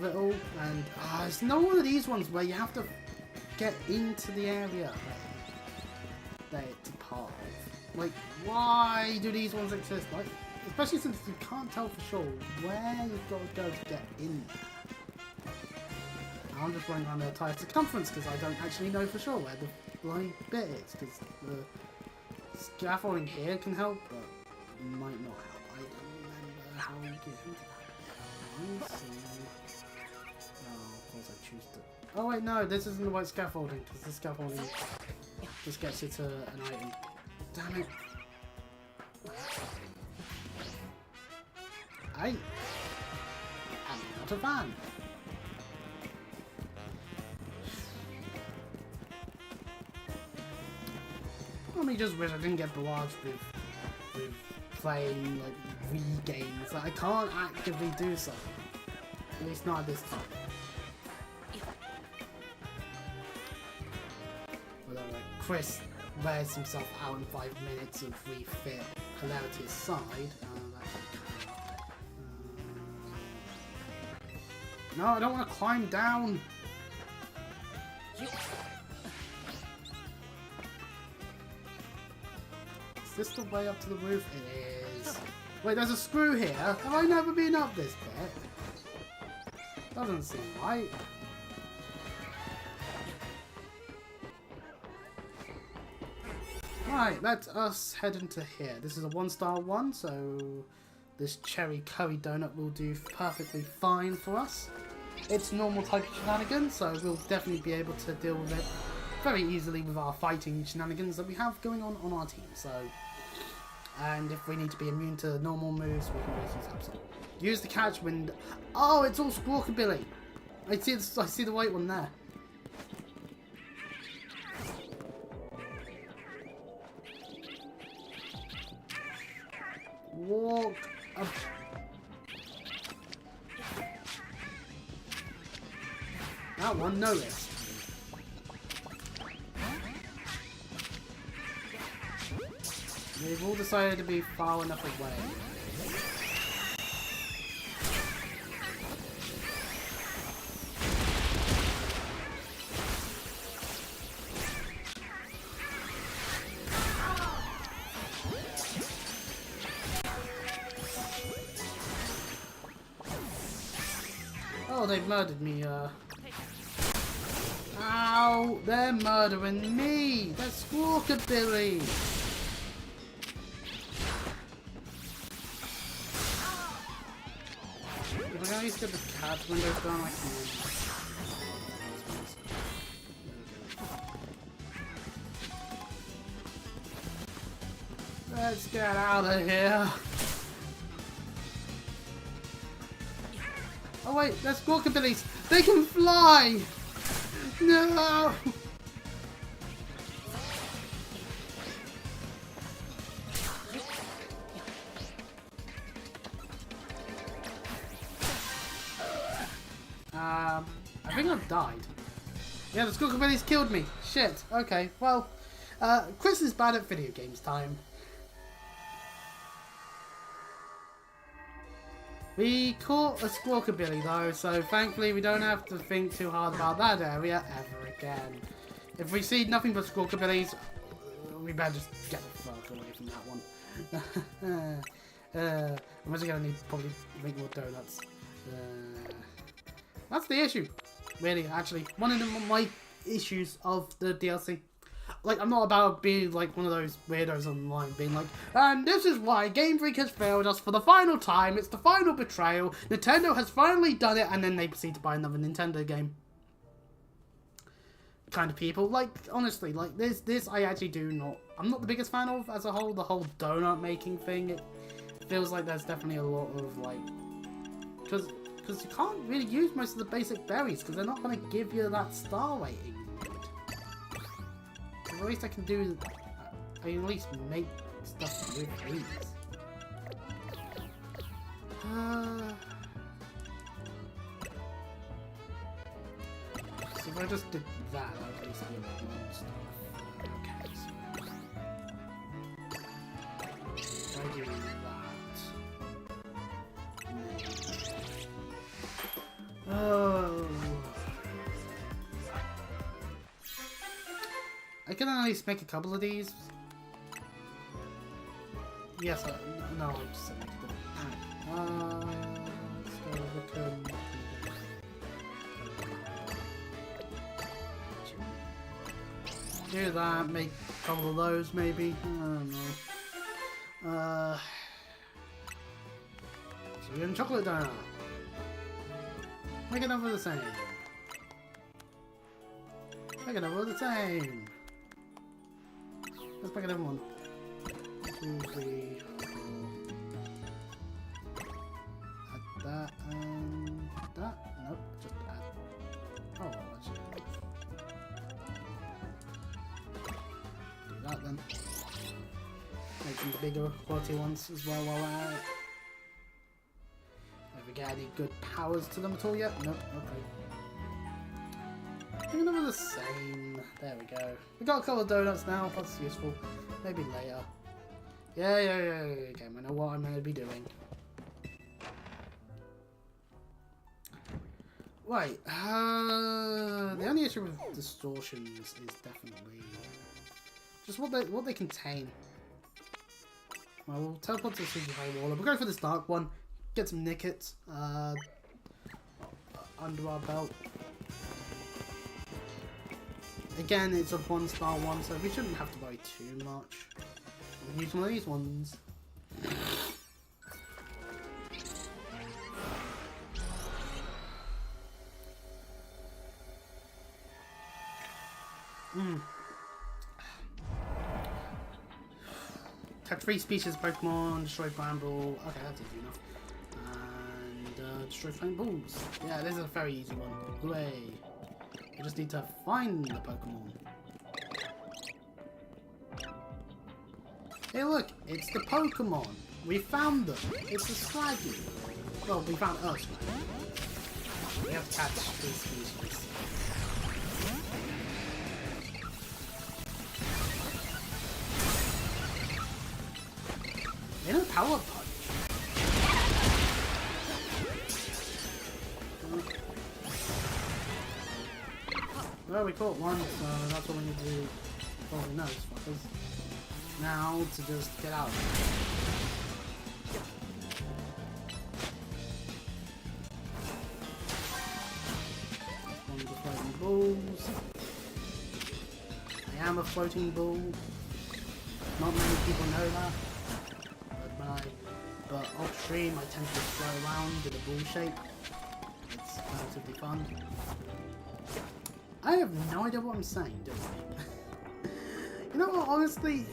it all. And it's not one of these ones where you have to get into the area that it's a part of. Like, why do these ones exist? Like, especially since you can't tell for sure where you've got to go to get in there. I'm just running around the entire circumference because I don't actually know for sure where the bloody bit is, because the scaffolding here can help, but might not help. I don't remember how you get into that. I see. Oh, of course I choose to... Oh wait, no, this isn't the right scaffolding, because the scaffolding just gets you to an item. Damn it. I am not a fan. I just wish I didn't get barraged with playing like Wii games. Like, I can't actively do so. At least not at this time. Although like Chris wears himself out in 5 minutes of Wii Fit, hilarity aside. No, I don't want to climb down. Is this the way up to the roof? It is. Wait, there's a screw here. Have I never been up this bit? Doesn't seem right. Right, let us head into here. This is a 1-star one, so this cherry curry donut will do perfectly fine for us. It's normal type of shenanigans, so we'll definitely be able to deal with it very easily with our fighting shenanigans that we have going on our team. So, and if we need to be immune to normal moves, we can always use Absol. Use the catch wind. Oh, it's all Squawkabilly. I see the white one there. Walk up. That one noticed. They've all decided to be far enough away. Oh, they've murdered me, Ow! They're murdering me! That's Squawkabilly! If I can at least get the catch windows down, I can. Let's get out of here! Oh Oh wait, they're squawkabillies. They can fly. No. I think I've died. Yeah, the squawkabillies killed me. Shit. Okay, well, Chris is bad at video games time. We caught a squawkabilly though, so thankfully we don't have to think too hard about that area ever again. If we see nothing but squawkabillies, we better just get the fuck away from that one. I'm also gonna need probably make more donuts. That's the issue, really. Actually, one of my issues of the DLC. Like, I'm not about being like one of those weirdos online being like, and this is why Game Freak has failed us for the final time. It's the final betrayal. Nintendo has finally done it, and then they proceed to buy another Nintendo game. Kind of people. Like, honestly, like this I actually do not. I'm not the biggest fan of as a whole. The whole donut making thing. It feels like there's definitely a lot of like, because you can't really use most of the basic berries because they're not going to give you that star rating. At least I can do, I can at least make stuff with these. So if I just did that, I would at least be able to do stuff. Okay, so if I do that. Oh. I can at least make a couple of these. Yes, no, I just said make a couple. So we can do that, make a couple of those maybe. I don't know. So we're getting chocolate donut. Make another the same. Make another the same. Let's make another one. 2, 3, 4. Add that and that. Nope, just add. Oh, actually. Do that then. Make some bigger quality ones as well while we're at it. Have we got any good powers to them at all yet? Nope, okay. Maybe them are the same. There we go. We got a couple of donuts now. That's useful. Maybe later. Yeah. Okay, I know what I'm going to be doing. Right. The only issue with distortions is definitely just what they contain. Well, we'll teleport to the CFLive wall. We'll go for this dark one. Get some nickets under our belt. Again, it's a 1-star one, so we shouldn't have to worry too much. We'll use one of these ones. Catch 3 species of Pokemon, destroy Bramble. Okay, that's easy enough. And destroy Flame Balls. Yeah, this is a very easy one. Hooray! We just need to find the Pokemon. Hey look, it's the Pokemon. We found them. It's a Swaggy. Well, we found a Swaggy. We have to catch 3 species. They don't power punch. Well, we caught one, so that's what we need to do. Probably knows, fuckers. Now to just get out. One of the floating balls. I am a floating ball. Not many people know that. But off stream I tend to flow around in a ball shape. It's relatively fun. I have no idea what I'm saying, do I? You know what, honestly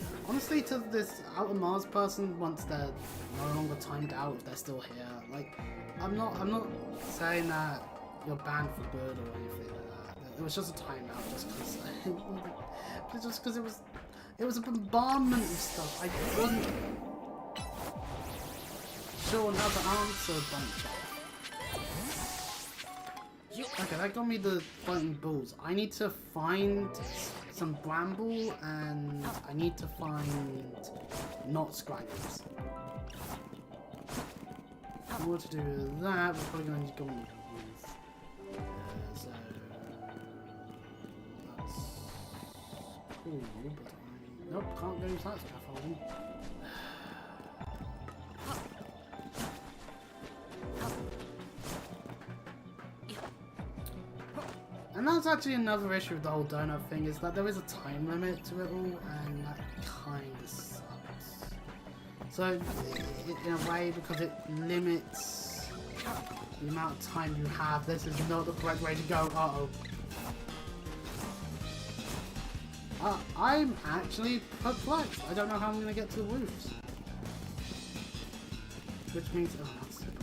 to this Outer Mars person, once they're no longer timed out, if they're still here, like, I'm not saying that you're banned for good or anything like that. It was just a timeout, just because it was a bombardment of stuff. I wasn't sure on how to answer a bunch of. Okay, that got me the fighting bulls. I need to find some bramble and I need to find not scraggies. In order to do that, we're probably going to need to go on the roof. So that's cool, but nope, can't go into that scaffolding. And that's actually another issue with the whole donut thing, is that there is a time limit to it all, and that kind of sucks. So, in a way, because it limits the amount of time you have, this is not the correct way to go. I'm actually perplexed. I don't know how I'm going to get to the roofs. Which means... Oh, that's so much.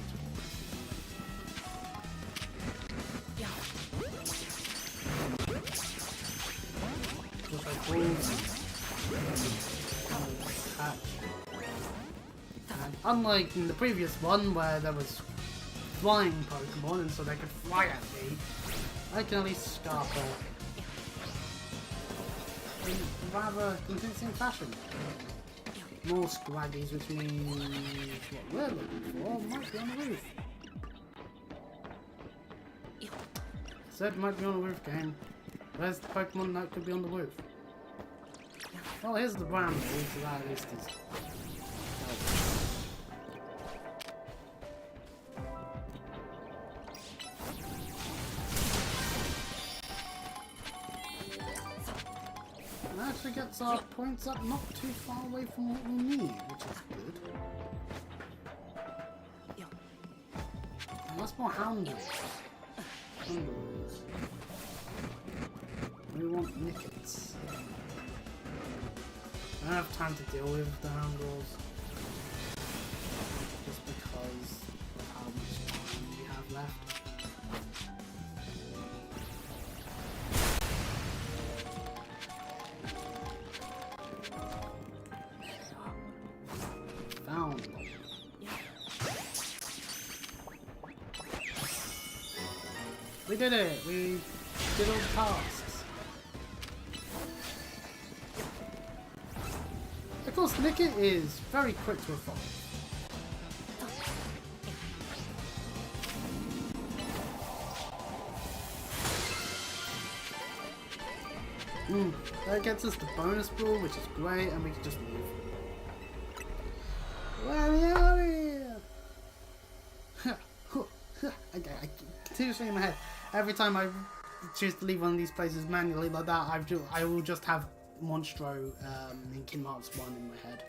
And unlike in the previous one where there was flying Pokemon and so they could fly at me, I can at least scarf her in rather convincing fashion. More Scraggies, which means what we're looking for might be on the roof. Said might be on the roof game. Where's the Pokemon that could be on the roof? Well, here's the bramble, so that at least is... That actually gets our points up not too far away from what we need, which is good. And that's more houndours. We want Nickets. I don't have time to deal with the houndours. Just because of how much time we have left. Found them. We did it! We did all the tasks. Of course, Nickit is very quick to evolve. That gets us the bonus ball, which is great, and we can just leave. Where are we? I continuously in my head. Every time I choose to leave one of these places manually like that, I will just have Monstro in Kingdom Hearts 1 in my head.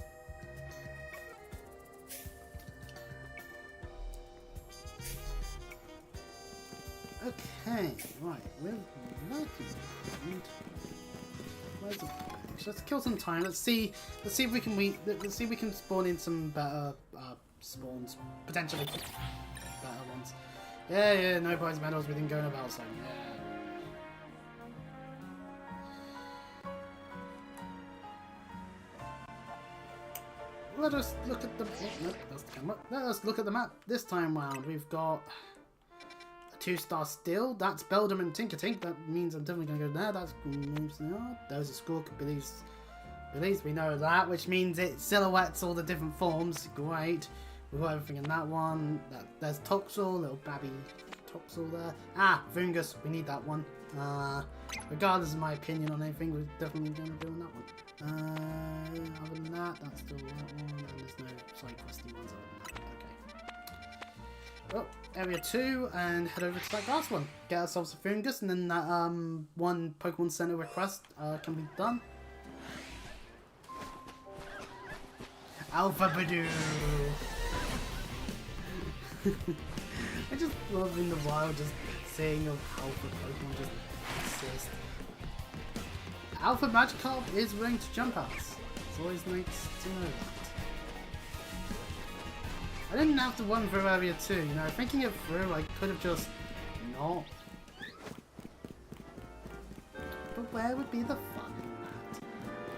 Okay, right, we're working. Where's the bench? Let's kill some time. Let's see if we can spawn in some better spawns, potentially better ones. Yeah, no prize medals. We didn't go in a battle zone. Yeah. Let us look at the... Oh, no, that's the camera. Let us look at the map this time round. We've got a 2-star still. That's Beldum and Tinkertink. That means I'm definitely going to go there. That's... There's a Squawk. Billy's, we know that, which means it silhouettes all the different forms. Great. We've got everything in that one. There's Toxel, little babby Toxel there. Ah, Fungus. We need that one. Regardless of my opinion on anything, we're definitely going to go on that one. Other than that, that's still that one, and there's no side questy ones other than that. Okay. Well, area 2, and head over to that last one. Get ourselves a Fungus, and then that one Pokemon Center request can be done. Alpha Badoo! I just love in the wild just seeing of Alpha Pokemon just exist. Alpha Magikarp is willing to jump us. It's always nice to know that. I didn't have to run through area 2, you know, thinking it through, I could have just not. But where would be the fun in that?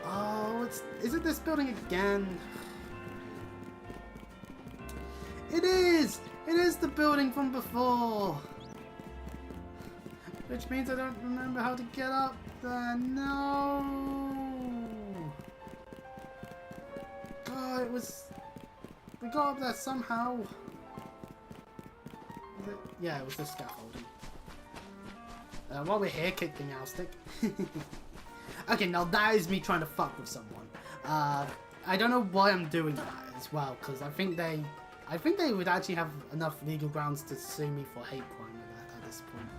Oh, is it this building again? It is! It is the building from before! Which means I don't remember how to get up there. No! Oh, it was... We got up there somehow. Yeah, it was the scaffolding. While we're here, kick the now stick. Okay, now that is me trying to fuck with someone. I don't know why I'm doing that as well, because I think they would actually have enough legal grounds to sue me for hate crime at this point.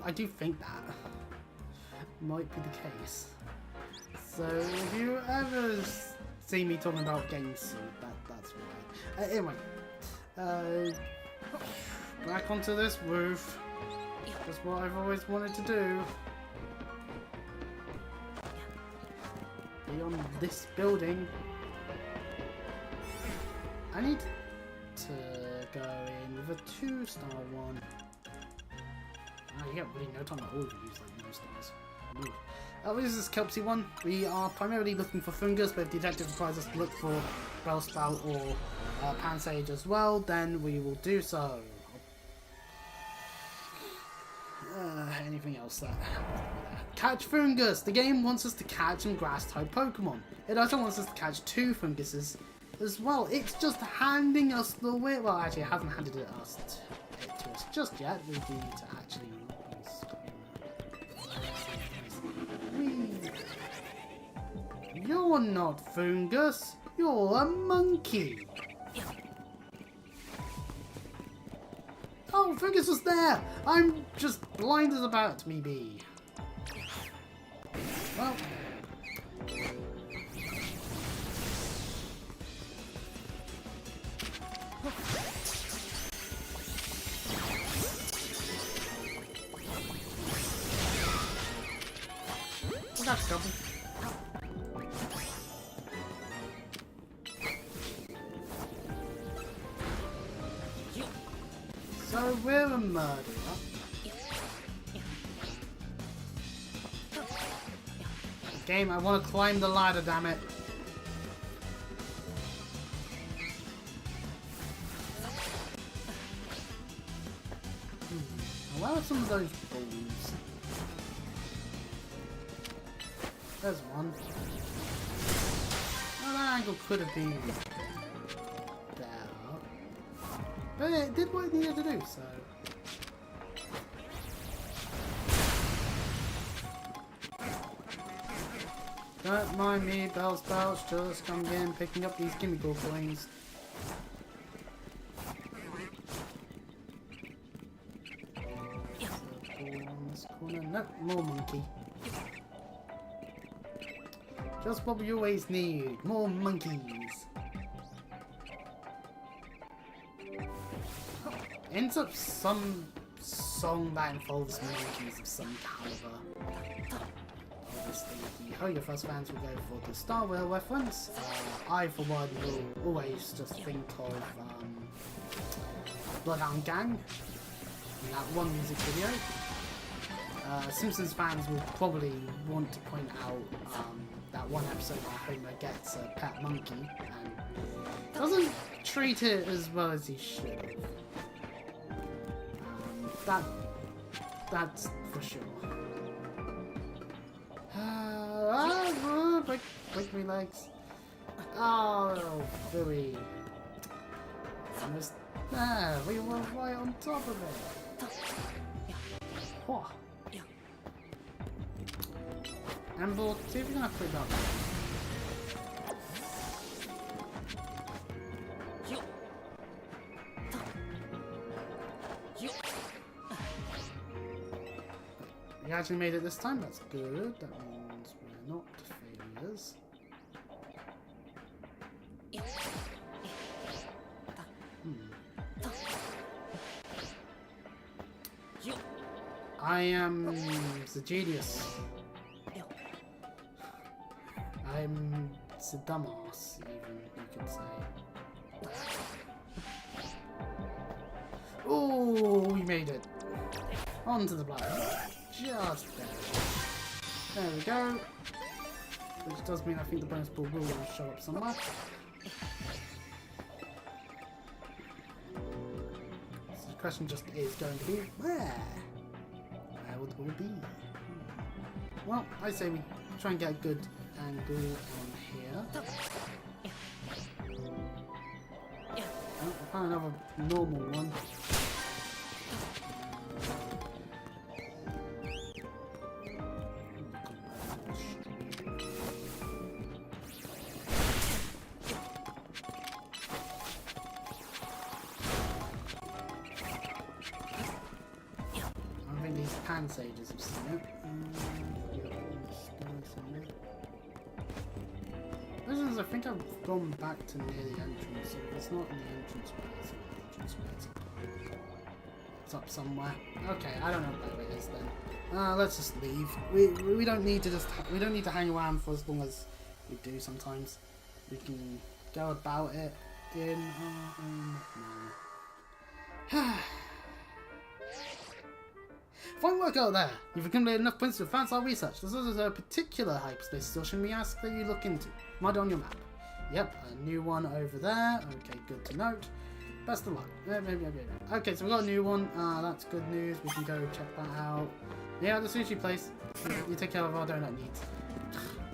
I do think that might be the case. So if you ever see me talking about getting sued, that's why. Anyway, back onto this roof. That's what I've always wanted to do. Be on this building. I need to go in with a 2-star one. Oh, you got really no time at all to use like no stars. This is this Kelpsy one. We are primarily looking for fungus, but if the detective requires us to look for Bellsprout or Pansage as well, then we will do so. Anything else there? Catch fungus! The game wants us to catch some grass-type Pokemon. It also wants us to catch 2 funguses as well. It's just handing us the way. Well, actually, it hasn't handed it to us just yet. We need to actually. You're not fungus. You're a monkey. Oh, fungus was there. I'm just blind as about me be. Well. That's a couple. So we're a murderer. Game, I want to climb the ladder, damn it. Where are some of those balls? There's one. Well, that angle could have been better. But it did what it needed to do, so. Don't mind me, Bellsprouts, just come again picking up these chemical coins. No, more monkey. Just what we always need, more monkeys. Ends up some song that involves monkeys of some caliber. Obviously, the Ho Your First fans will go for the Star Whale reference. I, for one, will always just think of Bloodhound Gang in that one music video. Simpsons fans will probably want to point out that one episode where Homer gets a pet monkey and doesn't treat it as well as he should. That's for sure. Break me legs. Oh, Billy. Almost there. We were right on top of it. Whoa. Amber, see if you can actually got that. We actually made it this time, that's good. That means we're not failures. I am the genius. I'm the dumbass, even, you could say. Oh, we made it. Onto the block. Just there. There we go. Which does mean I think the bonus ball will show up somewhere. So the question just is going to be where? Where will the ball be? Well, I say we try and get a good angle on here. Oh, I found another normal one. I think these pan sages have seen it. I think I've gone back to near the entrance, so if it's not in the entrance way, it's in the entrance way. It's up somewhere. Okay, I don't know where it is then. Let's just leave. We don't need to we don't need to hang around for as long as we do sometimes. We can go about it in our own manner. Fine work out there! You've accumulated enough points to advance our research. This is a particular hyperspace station we ask that you look into. Mud on your map. Yep, a new one over there. Okay, good to note. Best of luck. Okay, so we've got a new one. That's good news. We can go check that out. Yeah, the sushi place. You take care of our donut needs.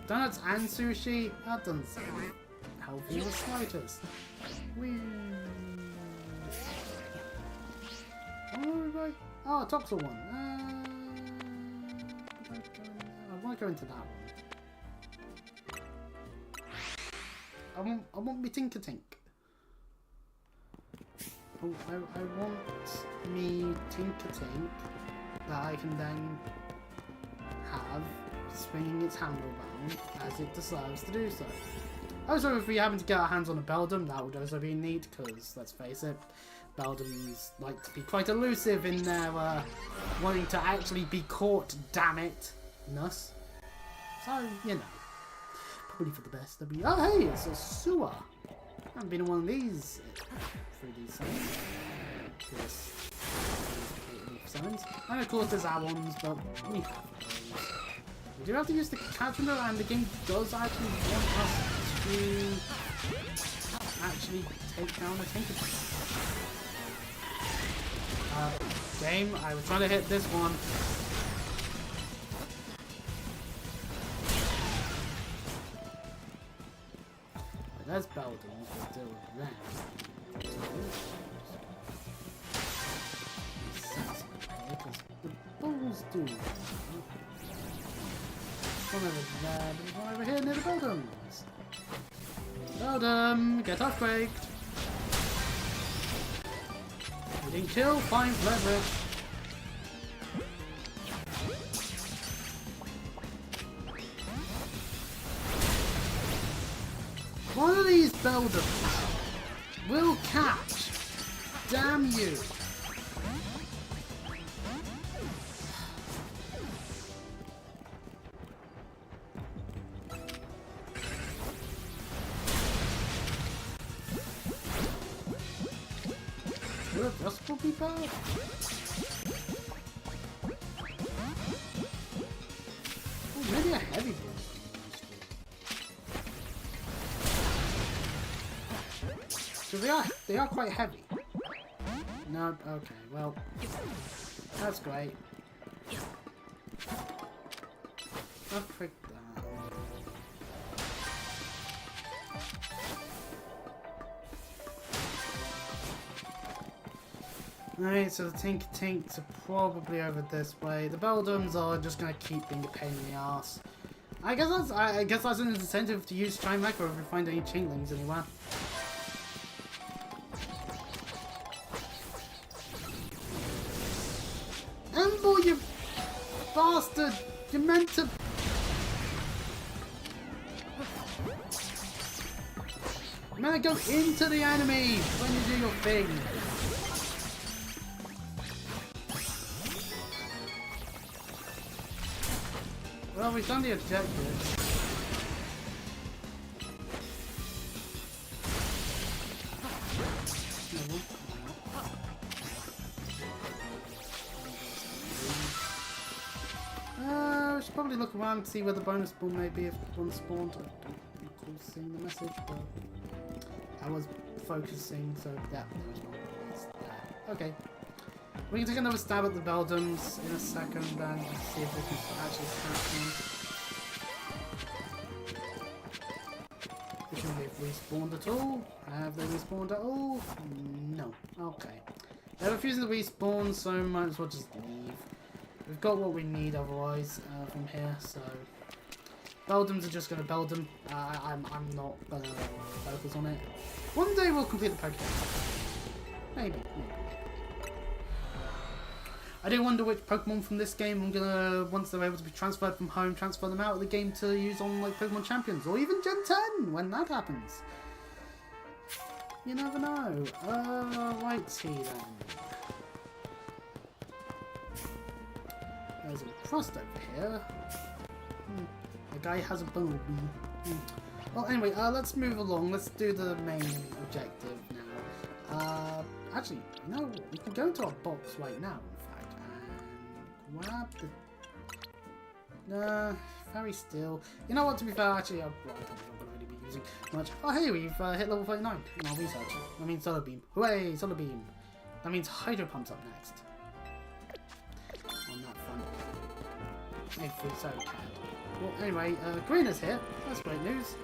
Donuts and sushi? That doesn't sound healthy in the slightest. Whee! Oh, Toxel one. I want to go into that one. I want me Tinker Tink. Oh, I want me Tinker Tink that I can then have swinging its handle bound as it deserves to do so. Also, if we happen to get our hands on a Beldum, that would also be neat, because, let's face it, Beldums like to be quite elusive in their wanting to actually be caught, damn it, ness. So, you know, probably for the best. Oh, hey, it's a sewer. I haven't been in one of these 3D summons. And of course there's our ones, but we have those. We do have to use the catch window, and the game does actually want us to actually take down the Tinker Tink. Game, I was trying to hit this one. But there's Beldum, we'll deal with them. Because the bulls do. One over there, but one over here near the Beldums. Beldum, get earthquaked. We didn't kill, fine leverage. One of these Beldums will catch. Damn you. Will adjustable be bad? Oh, maybe a heavy one. So they are quite heavy. No, okay, well, that's great. I'll pick that. Alright, so the Tinker Tinks are probably over this way. The Beldums are just gonna keep being a pain in the ass. I guess that's an incentive to use Chime Echo if we find any changelings anywhere. Ember, you bastard! You're meant to. You're meant to go into the enemy when you do your thing. Well, we've done the objective. should probably look around to see where the bonus spawn may be if one spawned. I don't recall seeing the message, but I was focusing, so yeah, there was one. It's there. Okay. We can take another stab at the Beldums in a second and see if they can actually catch them. We shouldn't have respawned at all. Have they respawned at all? No. Okay. They're refusing to respawn, so might as well just leave. We've got what we need otherwise from here, so Beldums are just going to Beldum. I'm not going to focus on it. One day we'll complete the Pokemon. Maybe. I do wonder which Pokemon from this game I'm gonna, once they're able to be transferred from home, transfer them out of the game to use on like Pokemon Champions or even Gen 10 when that happens. You never know. Righty then. There's a Frost over here. The guy has a bumblebee. Well, anyway, let's move along. Let's do the main objective now. Actually, you know, we can go into our box right now. Grab the... very still. You know what, to be fair, actually, I'm not going to really be using much. Oh, hey, we've hit level 39 in our research. That means Solar Beam. Hooray, Solar Beam. That means Hydro Pump's up next. On that front. If we so can. Well, anyway, Green is here. That's great news.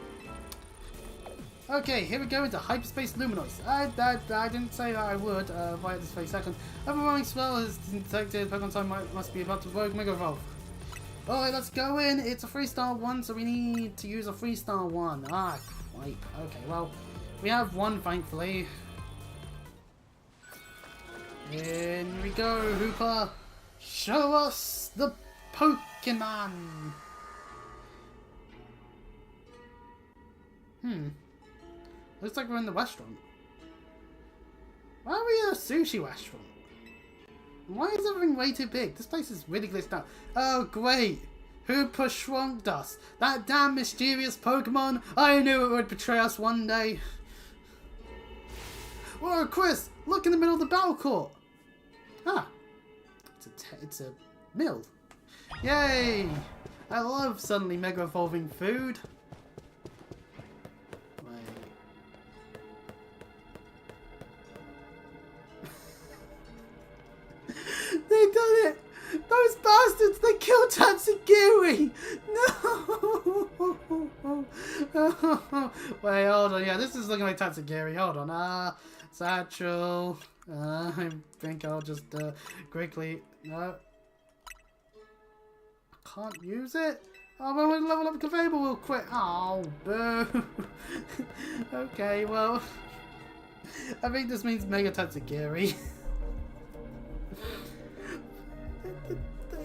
Okay, here we go into Hyperspace Luminoise. I didn't say that I would right at this very second. Overwhelming spell is detected. Pokemon time must be about to Rogue Mega Evolve. Alright, let's go in. It's a 3-star one, so we need to use a 3-star one. Ah, quite. Okay, well, we have one, thankfully. In we go, Hooper. Show us the Pokemon. Looks like we're in the restaurant. Why are we in a sushi restaurant? Why is everything way too big? This place is really glitched out. Oh, great! Hooper shrunk us. That damn mysterious Pokemon. I knew it would betray us one day. Whoa, Chris! Look in the middle of the battle court. Ah, it's a mill. Yay! I love suddenly mega evolving food. They done it! Those bastards! They killed Tatsugiri! No! Wait, hold on. Yeah, this is looking like Tatsugiri. Hold on. Satchel. I think I'll just quickly. No. I can't use it. Oh, I'm going to level up Conveyable real quick. Oh, boo. Okay, well. I think this means Mega Tatsugiri.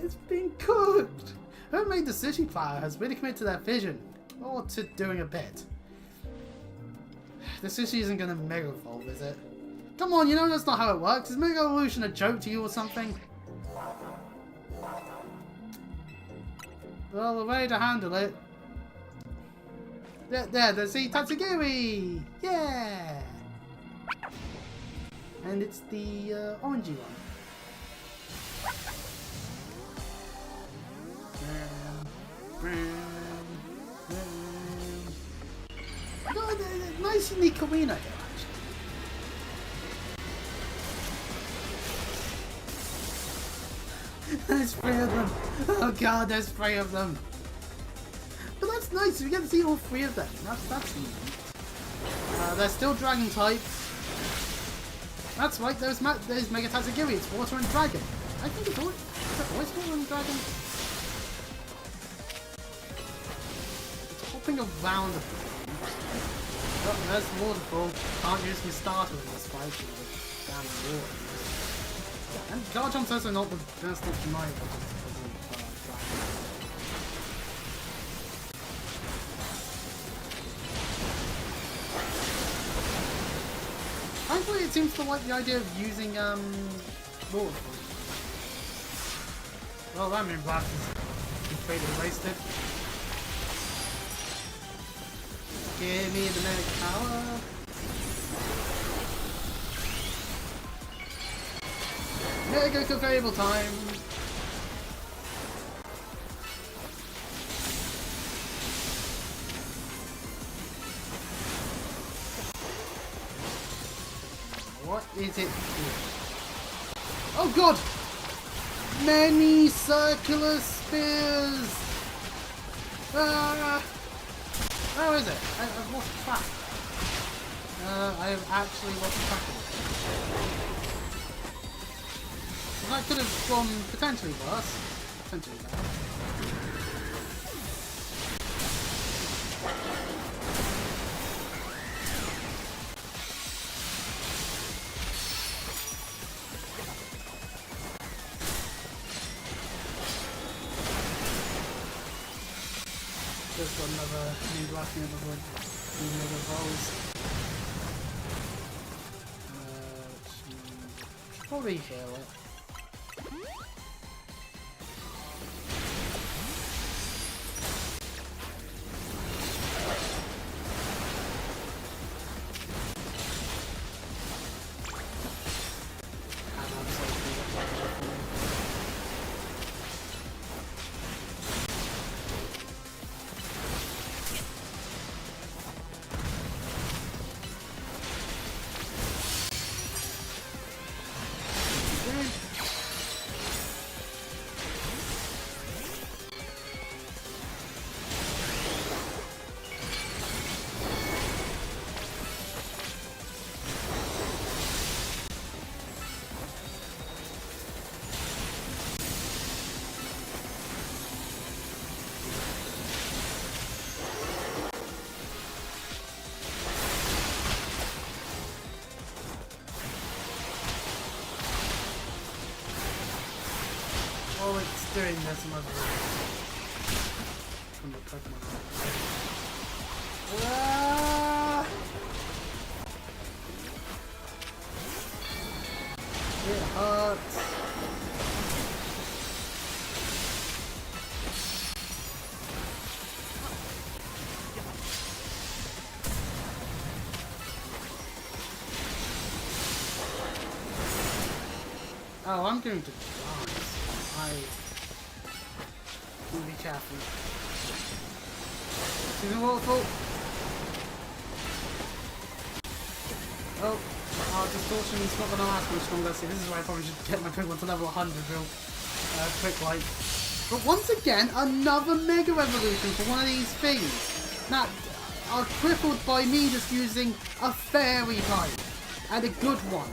It's been cooked! Whoever made the sushi platter has really committed to their vision. Or to doing a bit. The sushi isn't gonna Mega Evolve, is it? Come on, you know that's not how it works. Is Mega Evolution a joke to you or something? Well, the way to handle it... There's the Tatsugiri! Yeah! And it's the orangey one. God, nice unique arena here, actually. There's 3 of them. Oh god, there's 3 of them. But that's nice, we get to see all 3 of them. That's neat. They're still dragon types. That's right, there's Mega Tatsugiri, it's water and dragon. I think it's always water and dragon. Hopping around. Oh, there's the waterfall. Can't use my starter in this fight because of damn water. And Garchomp's also not the best option either because of dragon. Thankfully, it seems to like the idea of using waterfall. Well, that means blast is completely wasted. Give me the medic power. Mega Conveyable time. What is it here? Oh god! Many circular spears! Ah! Where is it? I've lost track. I have actually lost track of it. That could have gone potentially worse. Potentially better. Just got another new blasting at the wood. Another balls. Should probably heal it. Oh, it's doing this much from the Pokemon. Ah! It hurts. Oh, I'm going to die. I will be careful. See the waterfall? Oh, our distortion's not going to last much longer. See, this is why I probably should get my Pokemon to level 100 real quick like. But once again, another Mega Evolution for one of these things. Now, are crippled by me just using a Fairy type. And a good one.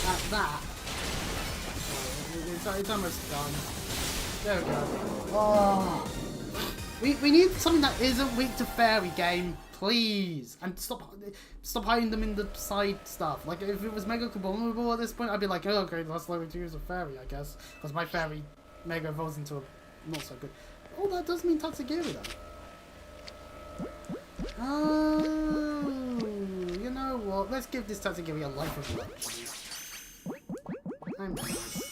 At that. It's almost done. There we go. Oh. We need something that isn't weak to Fairy game, please. And stop hiding them in the side stuff. Like, if it was Mega Kabumable at this point, I'd be like, oh, okay, that's likely to use a Fairy, I guess. Because my Fairy Mega evolves into a not so good. Oh, that does mean Tatsugiri, though. Oh, you know what? Let's give this Tatsugiri a life of love. I'm nice.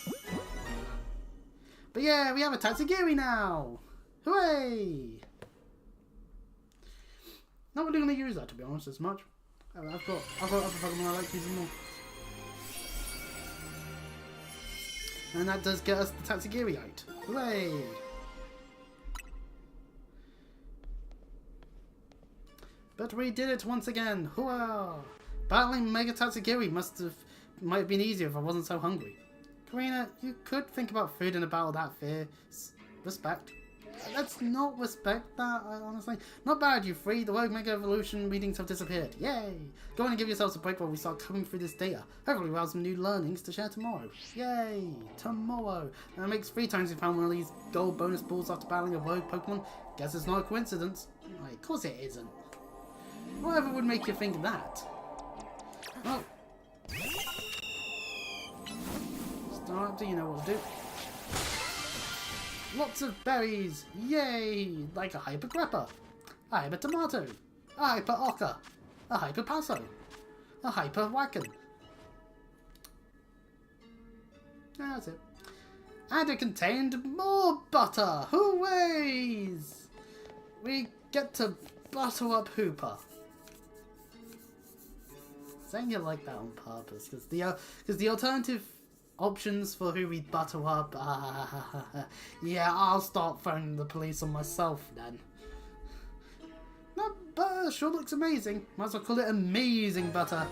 But yeah, we have a Tatsugiri now! Hooray! Not really going to use that, to be honest, as much. I've got other Pokemon I like using more. And that does get us the Tatsugiri out. Hooray! But we did it once again! Hurrah! Battling Mega Tatsugiri might have been easier if I wasn't so hungry. Karina, you could think about food in a battle that fierce. Respect. Let's not respect that, honestly. Not bad, you three. The Rogue Mega Evolution readings have disappeared. Yay! Go on and give yourselves a break while we start coming through this data. Hopefully we'll have some new learnings to share tomorrow. Yay! Tomorrow! That makes 3 times we found one of these gold bonus balls after battling a rogue Pokemon. Guess it's not a coincidence. Of course it isn't. Whatever would make you think that? Well... Start, do you know what to do? Lots of berries! Yay! Like a Hyper Greppa, a Hyper Tomato, a Hyper Ocker, a Hyper Passo, a Hyper Wacken. That's it. And it contained more butter! Hoorays! We get to butter up Hooper. Saying you like that on purpose, because the alternative options for who we butter up, yeah, I'll start phoning the police on myself then. No, butter sure looks amazing. Might as well call it amazing butter.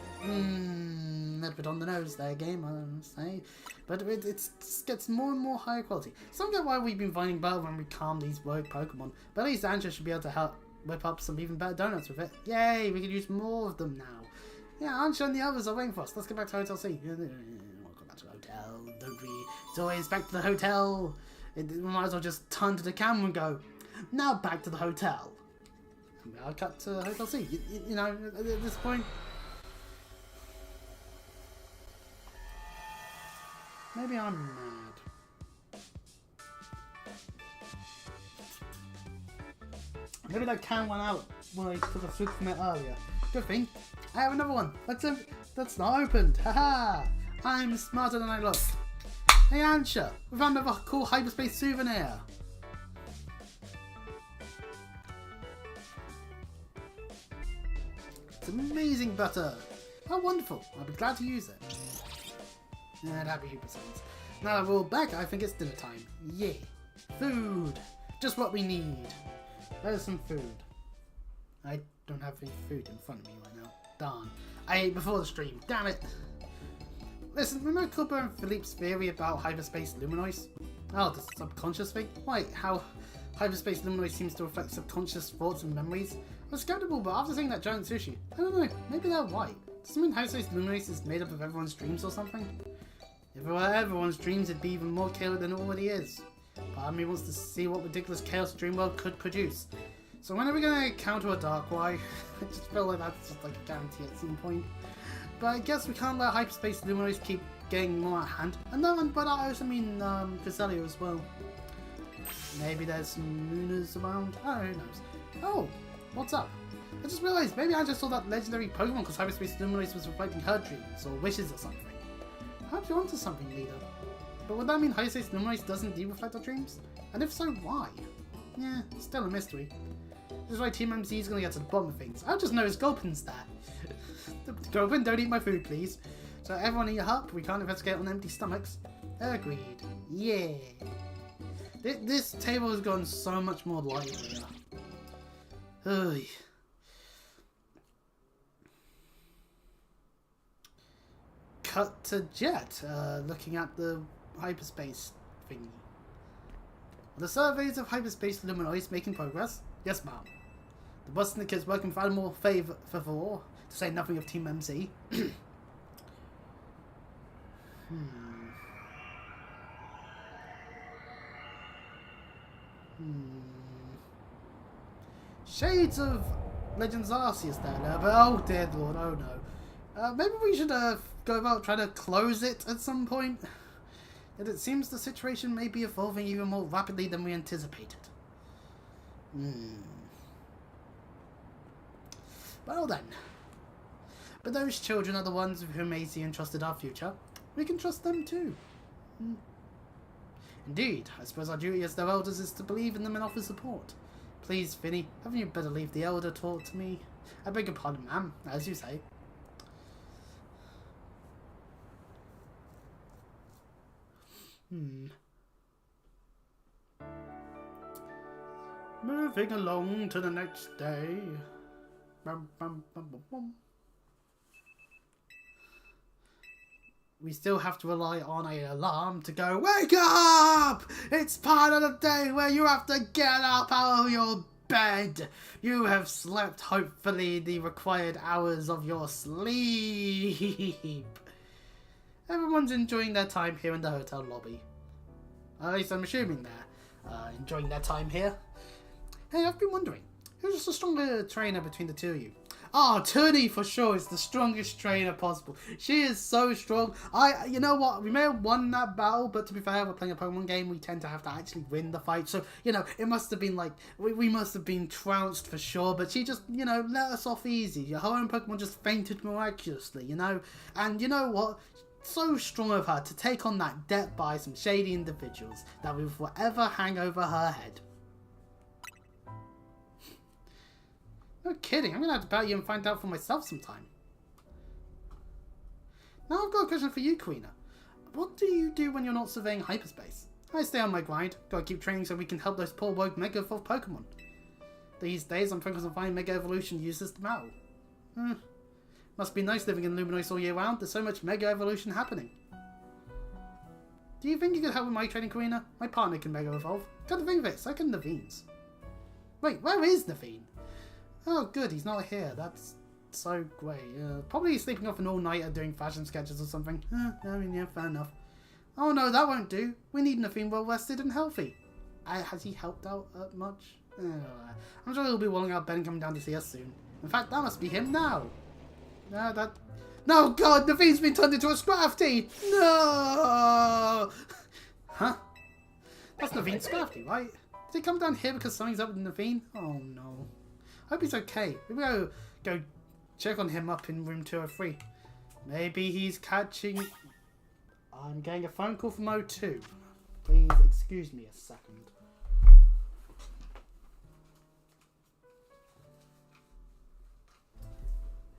little bit on the nose there, game, I say. But it gets more and more higher quality. So I don't get why we've been finding better when we calm these rogue Pokemon. But at least Anja should be able to help whip up some even better donuts with it. Yay, we can use more of them now. Yeah, Anja and the others are waiting for us. Let's get back to Hotel C. We'll go back to the hotel, don't we? It's always back to the hotel. We might as well just turn to the camera and go, now back to the hotel. And I'll cut to Hotel C. You know, at this point, maybe I'm mad. Maybe that can went out when I took a fluke from it earlier. Good thing. I have another one. That's not opened. Haha! I'm smarter than I look. Hey Ansha, we found another cool hyperspace souvenir. It's amazing butter. Oh wonderful, I'll be glad to use it. And happy Hooper sounds. Now that we're all back, I think it's dinner time. Yeah. Food. Just what we need. There's some food. I don't have any food in front of me right now. Darn. I ate before the stream. Damn it. Listen, remember Cooper and Philippe's theory about hyperspace luminoise? Oh, the subconscious thing? Wait, how hyperspace luminoise seems to reflect subconscious thoughts and memories? I was skeptical, but after seeing that giant sushi, I don't know, maybe they're white. Does it mean hyperspace luminoise is made up of everyone's dreams or something? If it were everyone's dreams, it'd be even more chaotic than it already is. Part of me wants to see what ridiculous chaos Dreamworld could produce. So when are we going to counter a Darkrai? I just feel like that's just like a guarantee at some point. But I guess we can't let hyperspace luminoise keep getting more out of hand. And no, but I also mean Cresselia as well. Maybe there's some Lunas around. Oh, who knows? Oh, what's up? I just realised maybe I just saw that legendary Pokemon because hyperspace luminoise was reflecting her dreams or wishes or something. Perhaps you're onto something, leader. But would that mean hyperspace luminoise doesn't indeed reflect our dreams? And if so, why? Yeah, still a mystery. This is why Team MC is going to get to the bottom of things. I just noticed Gulpin's there. Gulpin, don't eat my food, please. So everyone eat up. We can't investigate on empty stomachs. Agreed. Yeah. This table has gone so much more livelier. Ugh. Cut to Jet, looking at the hyperspace thingy. Are the surveys of hyperspace luminoise making progress? Yes, ma'am. The bus and the kids working without more favor, to say nothing of Team MC. Shades of Legends Arceus there, but oh dear lord, oh no. Maybe we should go about trying to close it at some point. Yet it seems the situation may be evolving even more rapidly than we anticipated. Well then. But those children are the ones with whom AC entrusted our future. We can trust them too. Indeed, I suppose our duty as their elders is to believe in them and offer support. Please, Vinny, haven't you better leave the elder talk to me? I beg your pardon, ma'am, as you say. Moving along to the next day. Bum, bum, bum, bum, bum. We still have to rely on an alarm to go, wake up! It's part of the day where you have to get up out of your bed. You have slept, hopefully, the required hours of your sleep. Everyone's enjoying their time here in the hotel lobby. At least I'm assuming they're enjoying their time here. Hey, I've been wondering, who's the stronger trainer between the two of you? Oh, Toonie for sure is the strongest trainer possible. She is so strong. You know what? We may have won that battle, but to be fair, we're playing a Pokemon game. We tend to have to actually win the fight. So, you know, it must have been like, we must have been trounced for sure. But she just, you know, let us off easy. Her own Pokemon just fainted miraculously, you know? And you know what? So strong of her to take on that debt by some shady individuals that will forever hang over her head. No kidding, I'm gonna have to battle you and find out for myself sometime. Now I've got a question for you, Queena. What do you do when you're not surveying hyperspace? I stay on my grind, gotta keep training so we can help those poor woke Mega Evolved Pokemon. These days I'm focused on finding Mega Evolution to use this battle. Must be nice living in Luminois all year round. There's so much mega evolution happening. Do you think you could help with my training, Karina? My partner can mega evolve. Come to think of it, so can Naveen's. Wait, where is Naveen? Oh, good, he's not here. That's so great. Probably sleeping off an all-nighter doing fashion sketches or something. I mean, yeah, fair enough. Oh no, that won't do. We need Naveen well rested and healthy. Has he helped out much? I'm sure he'll be rolling out bed and coming down to see us soon. In fact, that must be him now. No, God, Naveen's been turned into a Scrafty! No! Huh? That's Naveen Scrafty, right? Did he come down here because something's up with Naveen? Oh no. I hope he's okay. Maybe I'll go check on him up in room 203. Maybe he's catching... I'm getting a phone call from O2. Please excuse me a second.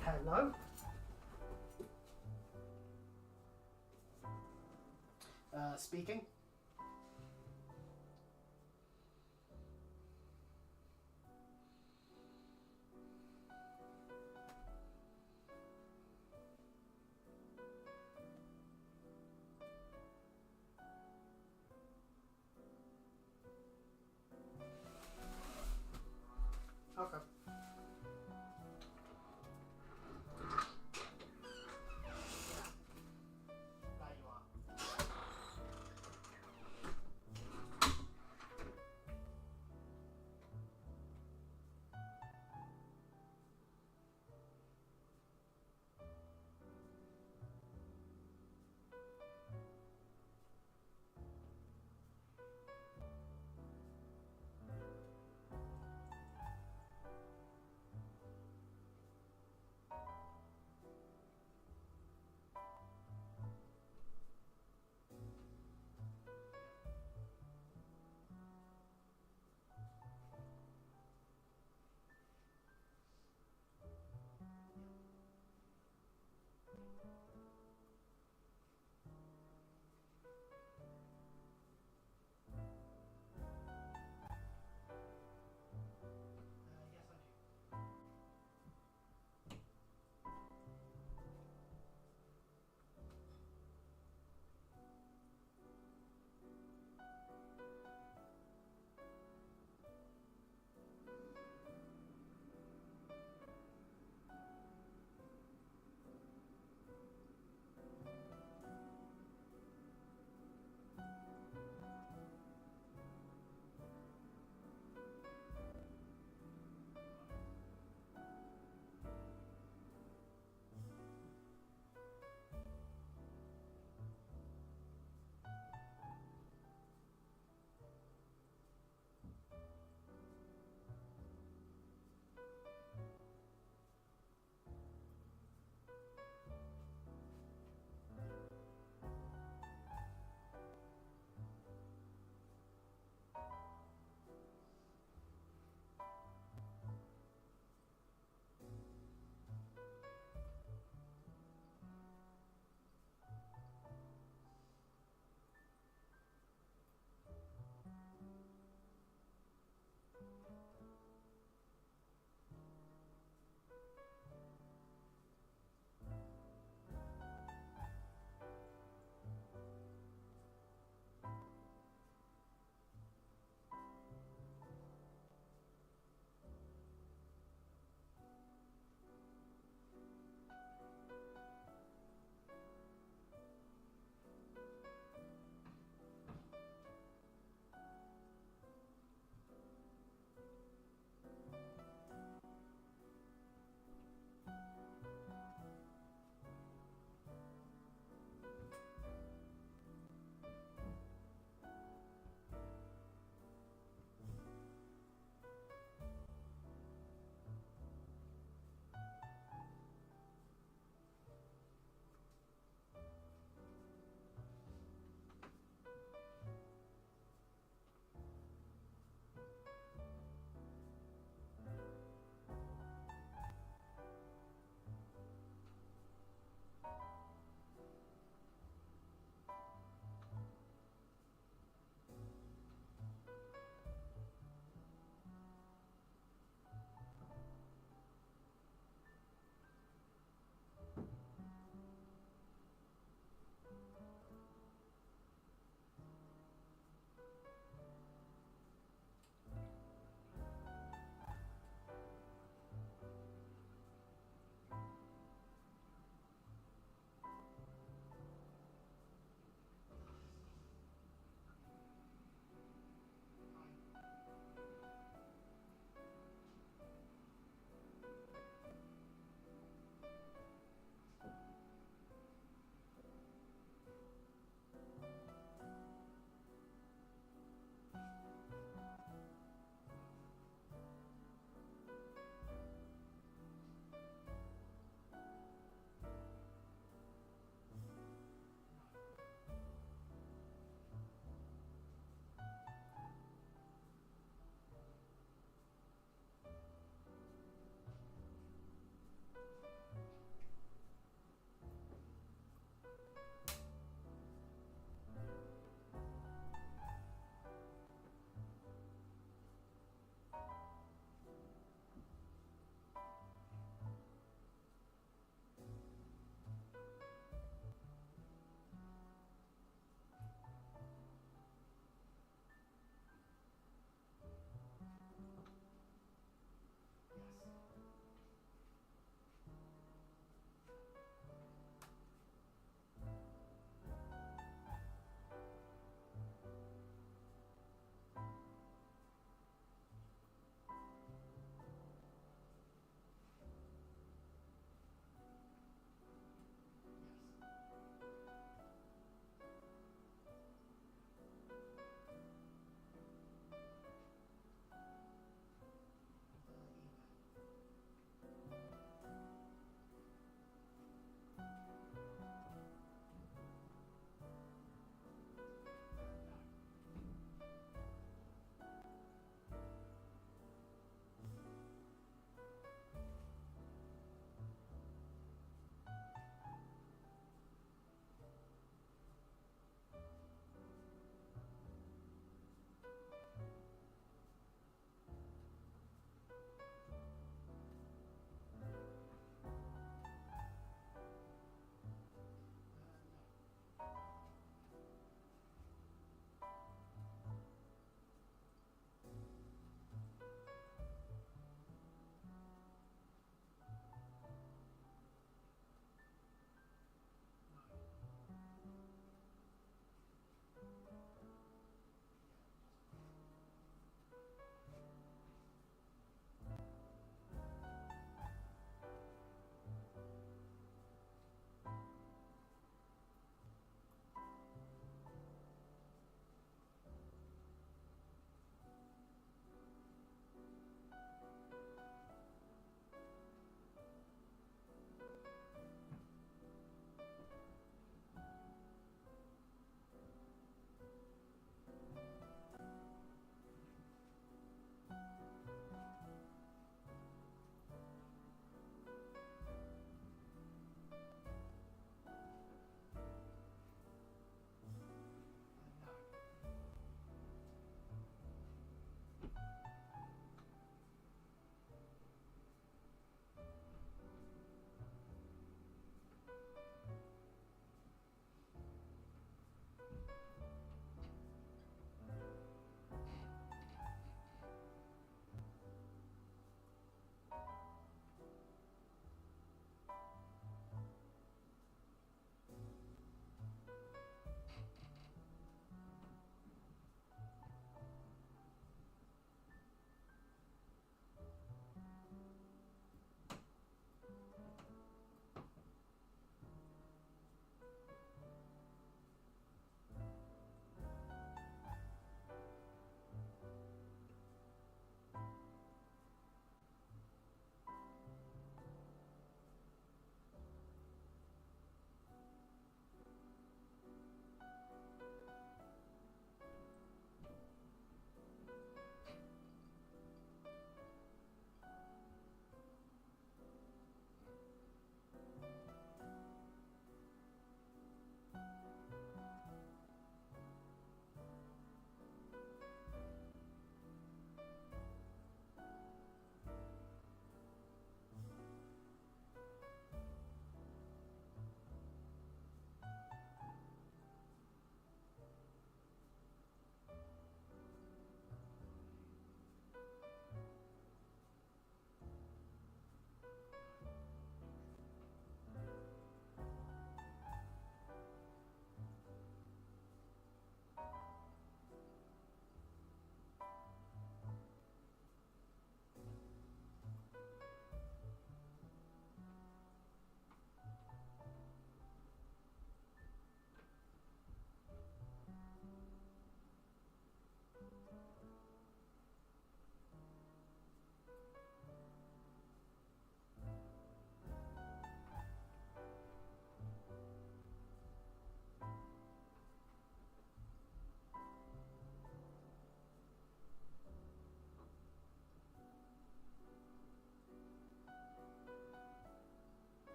Hello? Speaking? Okay. There you are.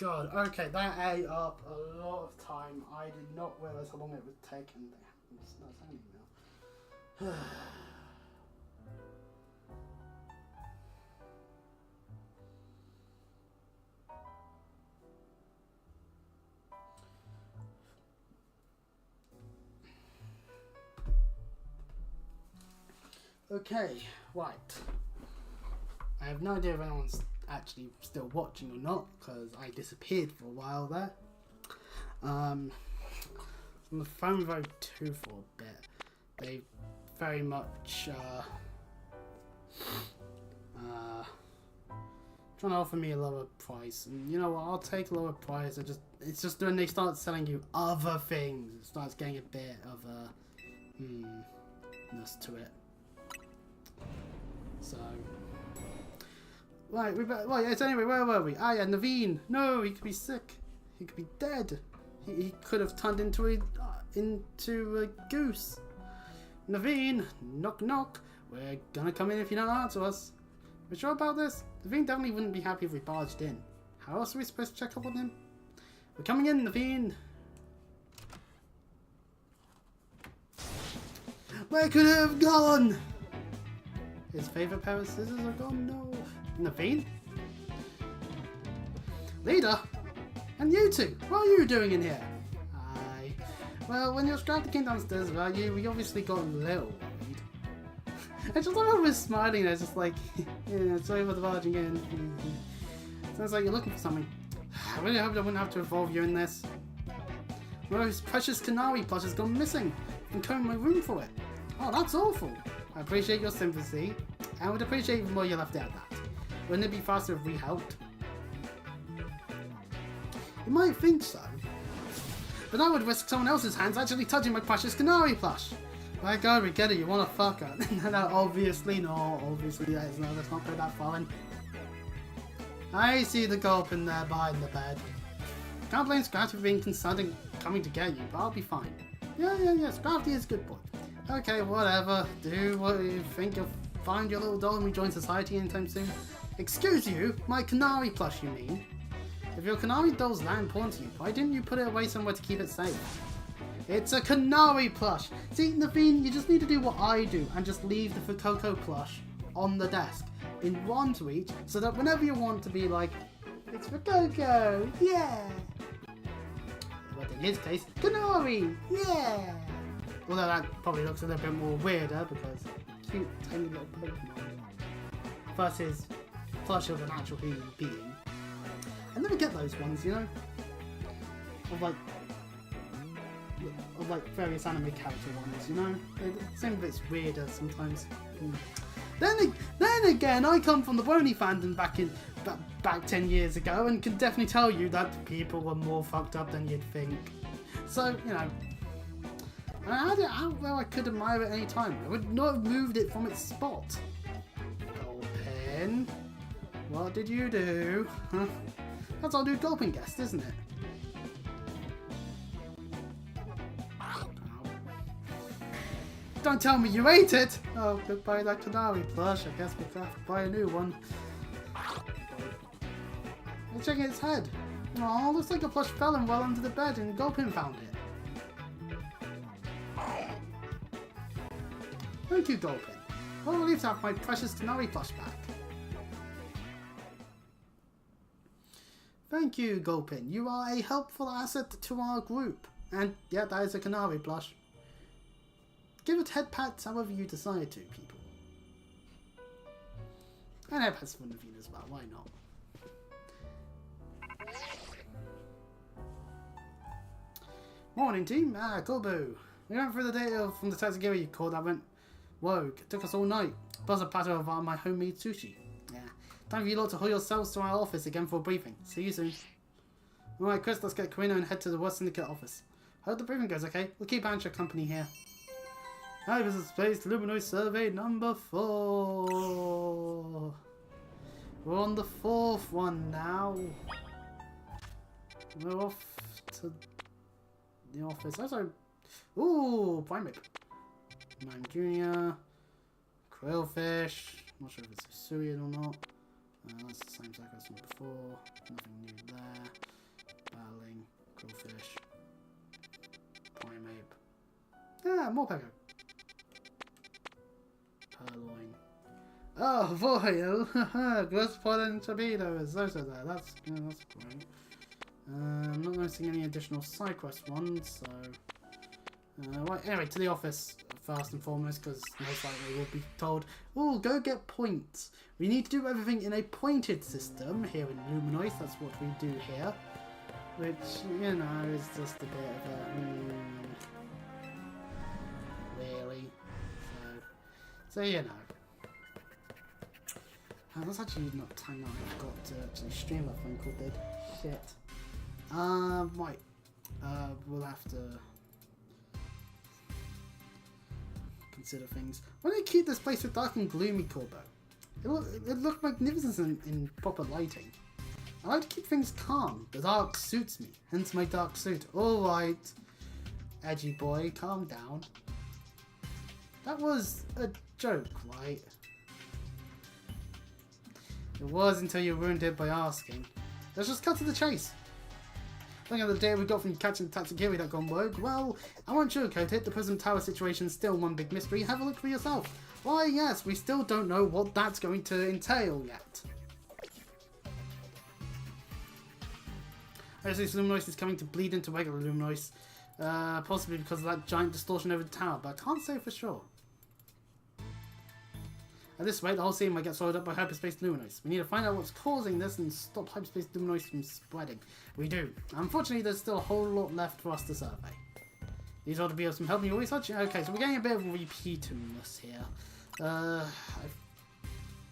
god. Okay, that ate up a lot of time. I did not realise how long it would take, and it's not happening now. Okay, right. I have no idea if anyone's actually still watching or not, because I disappeared for a while there. On the phone road 2 for a bit. They very much trying to offer me a lower price, and you know what, I'll take a lower price. It's just when they start selling you other things, it starts getting a bit of a ness to it. So, right, yes, anyway, where were we? Ah, yeah, Naveen. No, he could be sick. He could be dead. He could have turned into a goose. Naveen, knock knock. We're gonna come in if you don't answer us. We're sure about this? Naveen definitely wouldn't be happy if we barged in. How else are we supposed to check up on him? We're coming in, Naveen. Where could it have gone? His favourite pair of scissors are gone? No. Naveen? Leader? And you two? What are you doing in here? Aye. Well, when you're strapped to came downstairs about you, we obviously got a little worried. I just thought I was smiling there, just like, yeah, sorry for the barging in. Sounds like you're looking for something. I really hope I wouldn't have to involve you in this. Well, his precious Canary plush has gone missing. I've been combing my room for it. Oh, that's awful. I appreciate your sympathy. I would appreciate even more you left out that. Wouldn't it be faster if we helped? You might think so. But I would risk someone else's hands actually touching my precious Canary plush. My god, we get it, you want to fuck her. No, obviously not. Obviously, let's not go that far in. I see the gulp in there behind the bed. Can't blame Scrafty for being concerned and coming to get you, but I'll be fine. Yeah, Scrafty is a good boy. Okay, whatever. Do what you think. You'll find your little doll and rejoin society anytime soon. Excuse you? My Canary plush, you mean? If your Canary doll's that important to you, why didn't you put it away somewhere to keep it safe? It's a Canary plush! See, Naveen, you just need to do what I do and just leave the Fuecoco plush on the desk in one to each, so that whenever you want to be like, it's Fuecoco, yeah! But in his case, Canary, yeah! Although that probably looks a little bit more weirder because cute tiny little Pokemon versus plush of an actual human being. I never get those ones, you know? Of like various anime character ones, you know? They seem a bit weirder sometimes. Then again, I come from the Brony fandom back 10 years ago and can definitely tell you that people were more fucked up than you'd think. So, you know, I could admire it at any time. I would not have moved it from its spot. Gulpin, what did you do? Huh? That's our new Gulpin guest, isn't it? Don't tell me you ate it! Oh, goodbye that Canary plush. I guess we'll have to buy a new one. I'm checking its head. Oh, looks like a plush fell and well under the bed and Gulpin found it. Thank you, Gulpin. What a relief to have my precious Canary plush back. Thank you, Gulpin. You are a helpful asset to our group. And yeah, that is a Canary plush. Give it head pats however you decide to, people. And head pats for Naveen as well, why not? Morning, team. Kobu. We went through the data from the Tatsugiri you called. I went rogue. It took us all night. Plus a platter of my homemade sushi. Yeah. Time for you lot to haul yourselves to our office again for a briefing. See you soon. Alright, Chris, let's get Karina and head to the West Syndicate office. Hope the briefing goes okay. We'll keep Ancha company here. Hyperspace Luminoid Survey number 4. We're on the 4th one now. We're off to the office. Also, ooh, Primate. Mime Junior. Quillfish. I'm not sure if it's a Surian or not. That's the same cycle as before. Nothing new there. Yeah, more Pego. Purloin. Oh boy, gross pollen torpedoes. Those are there. That's great. I'm not noticing any additional side quest ones, so. Right, anyway, to the office first and foremost, because most likely we'll be told, oh, go get points. We need to do everything in a pointed system here in Luminois. That's what we do here. Which, you know, is just a bit of a... really? So you know. That's actually not time that I've got to actually stream a phone call did. Shit. Right. We'll have to consider things. Why don't you keep this place with dark and gloomy, Corbo? It looked magnificent in proper lighting. I like to keep things calm. The dark suits me, hence my dark suit. Alright, edgy boy, calm down. That was a joke, right? It was until you ruined it by asking. Let's just cut to the chase. Looking at the data we got from catching the Tatsukiri that gone rogue, well, I won't sugarcoat it, the Prism Tower situation's still one big mystery. Have a look for yourself. Why, yes, we still don't know what that's going to entail yet. Actually, Luminois is coming to bleed into regular Luminois, possibly because of that giant distortion over the tower, but I can't say for sure. At this rate, the whole scene might get swallowed up by hyperspace Luminois. We need to find out what's causing this and stop hyperspace Luminois from spreading. We do. Unfortunately, there's still a whole lot left for us to survey. These ought to be of some help in your research. Okay, so we're getting a bit of repeatedness here. I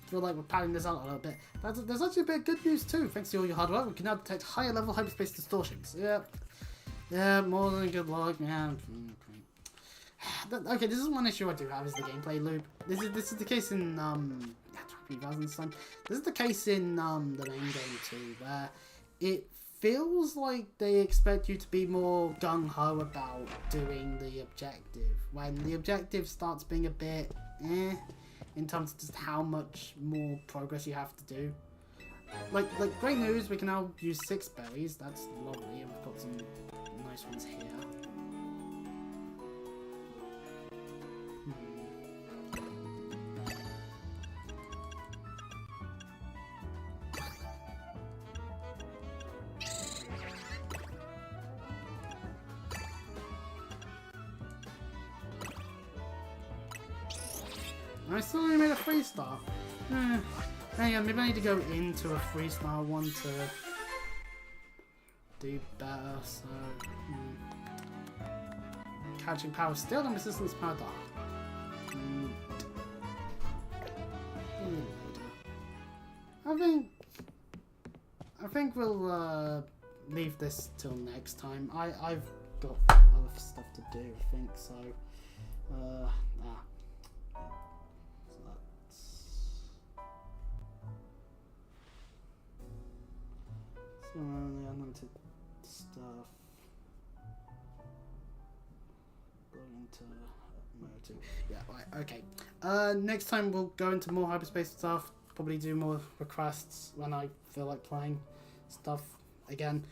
feel like we're padding this out a little bit. But there's actually a bit of good news too. Thanks to all your hard work, we can now detect higher level hyperspace distortions. Yeah, more than good luck, yeah. Okay, this is one issue I do have, is the gameplay loop. This is the case in 3000 Sun. This is the case in the main game too, where it feels like they expect you to be more gung-ho about doing the objective, when the objective starts being a bit in terms of just how much more progress you have to do. Like great news, we can now use 6 berries. That's lovely, and we've got some nice ones here. I still only made a 3-star. Hang on, maybe I need to go into a 3-star one to do better, so... Catching power still and resistance power dark. I think we'll leave this till next time. I've got other stuff to do, I think, so... So the unlimited stuff. Go into mode 2. Yeah, right, okay. Next time we'll go into more hyperspace stuff. Probably do more requests when I feel like playing stuff again.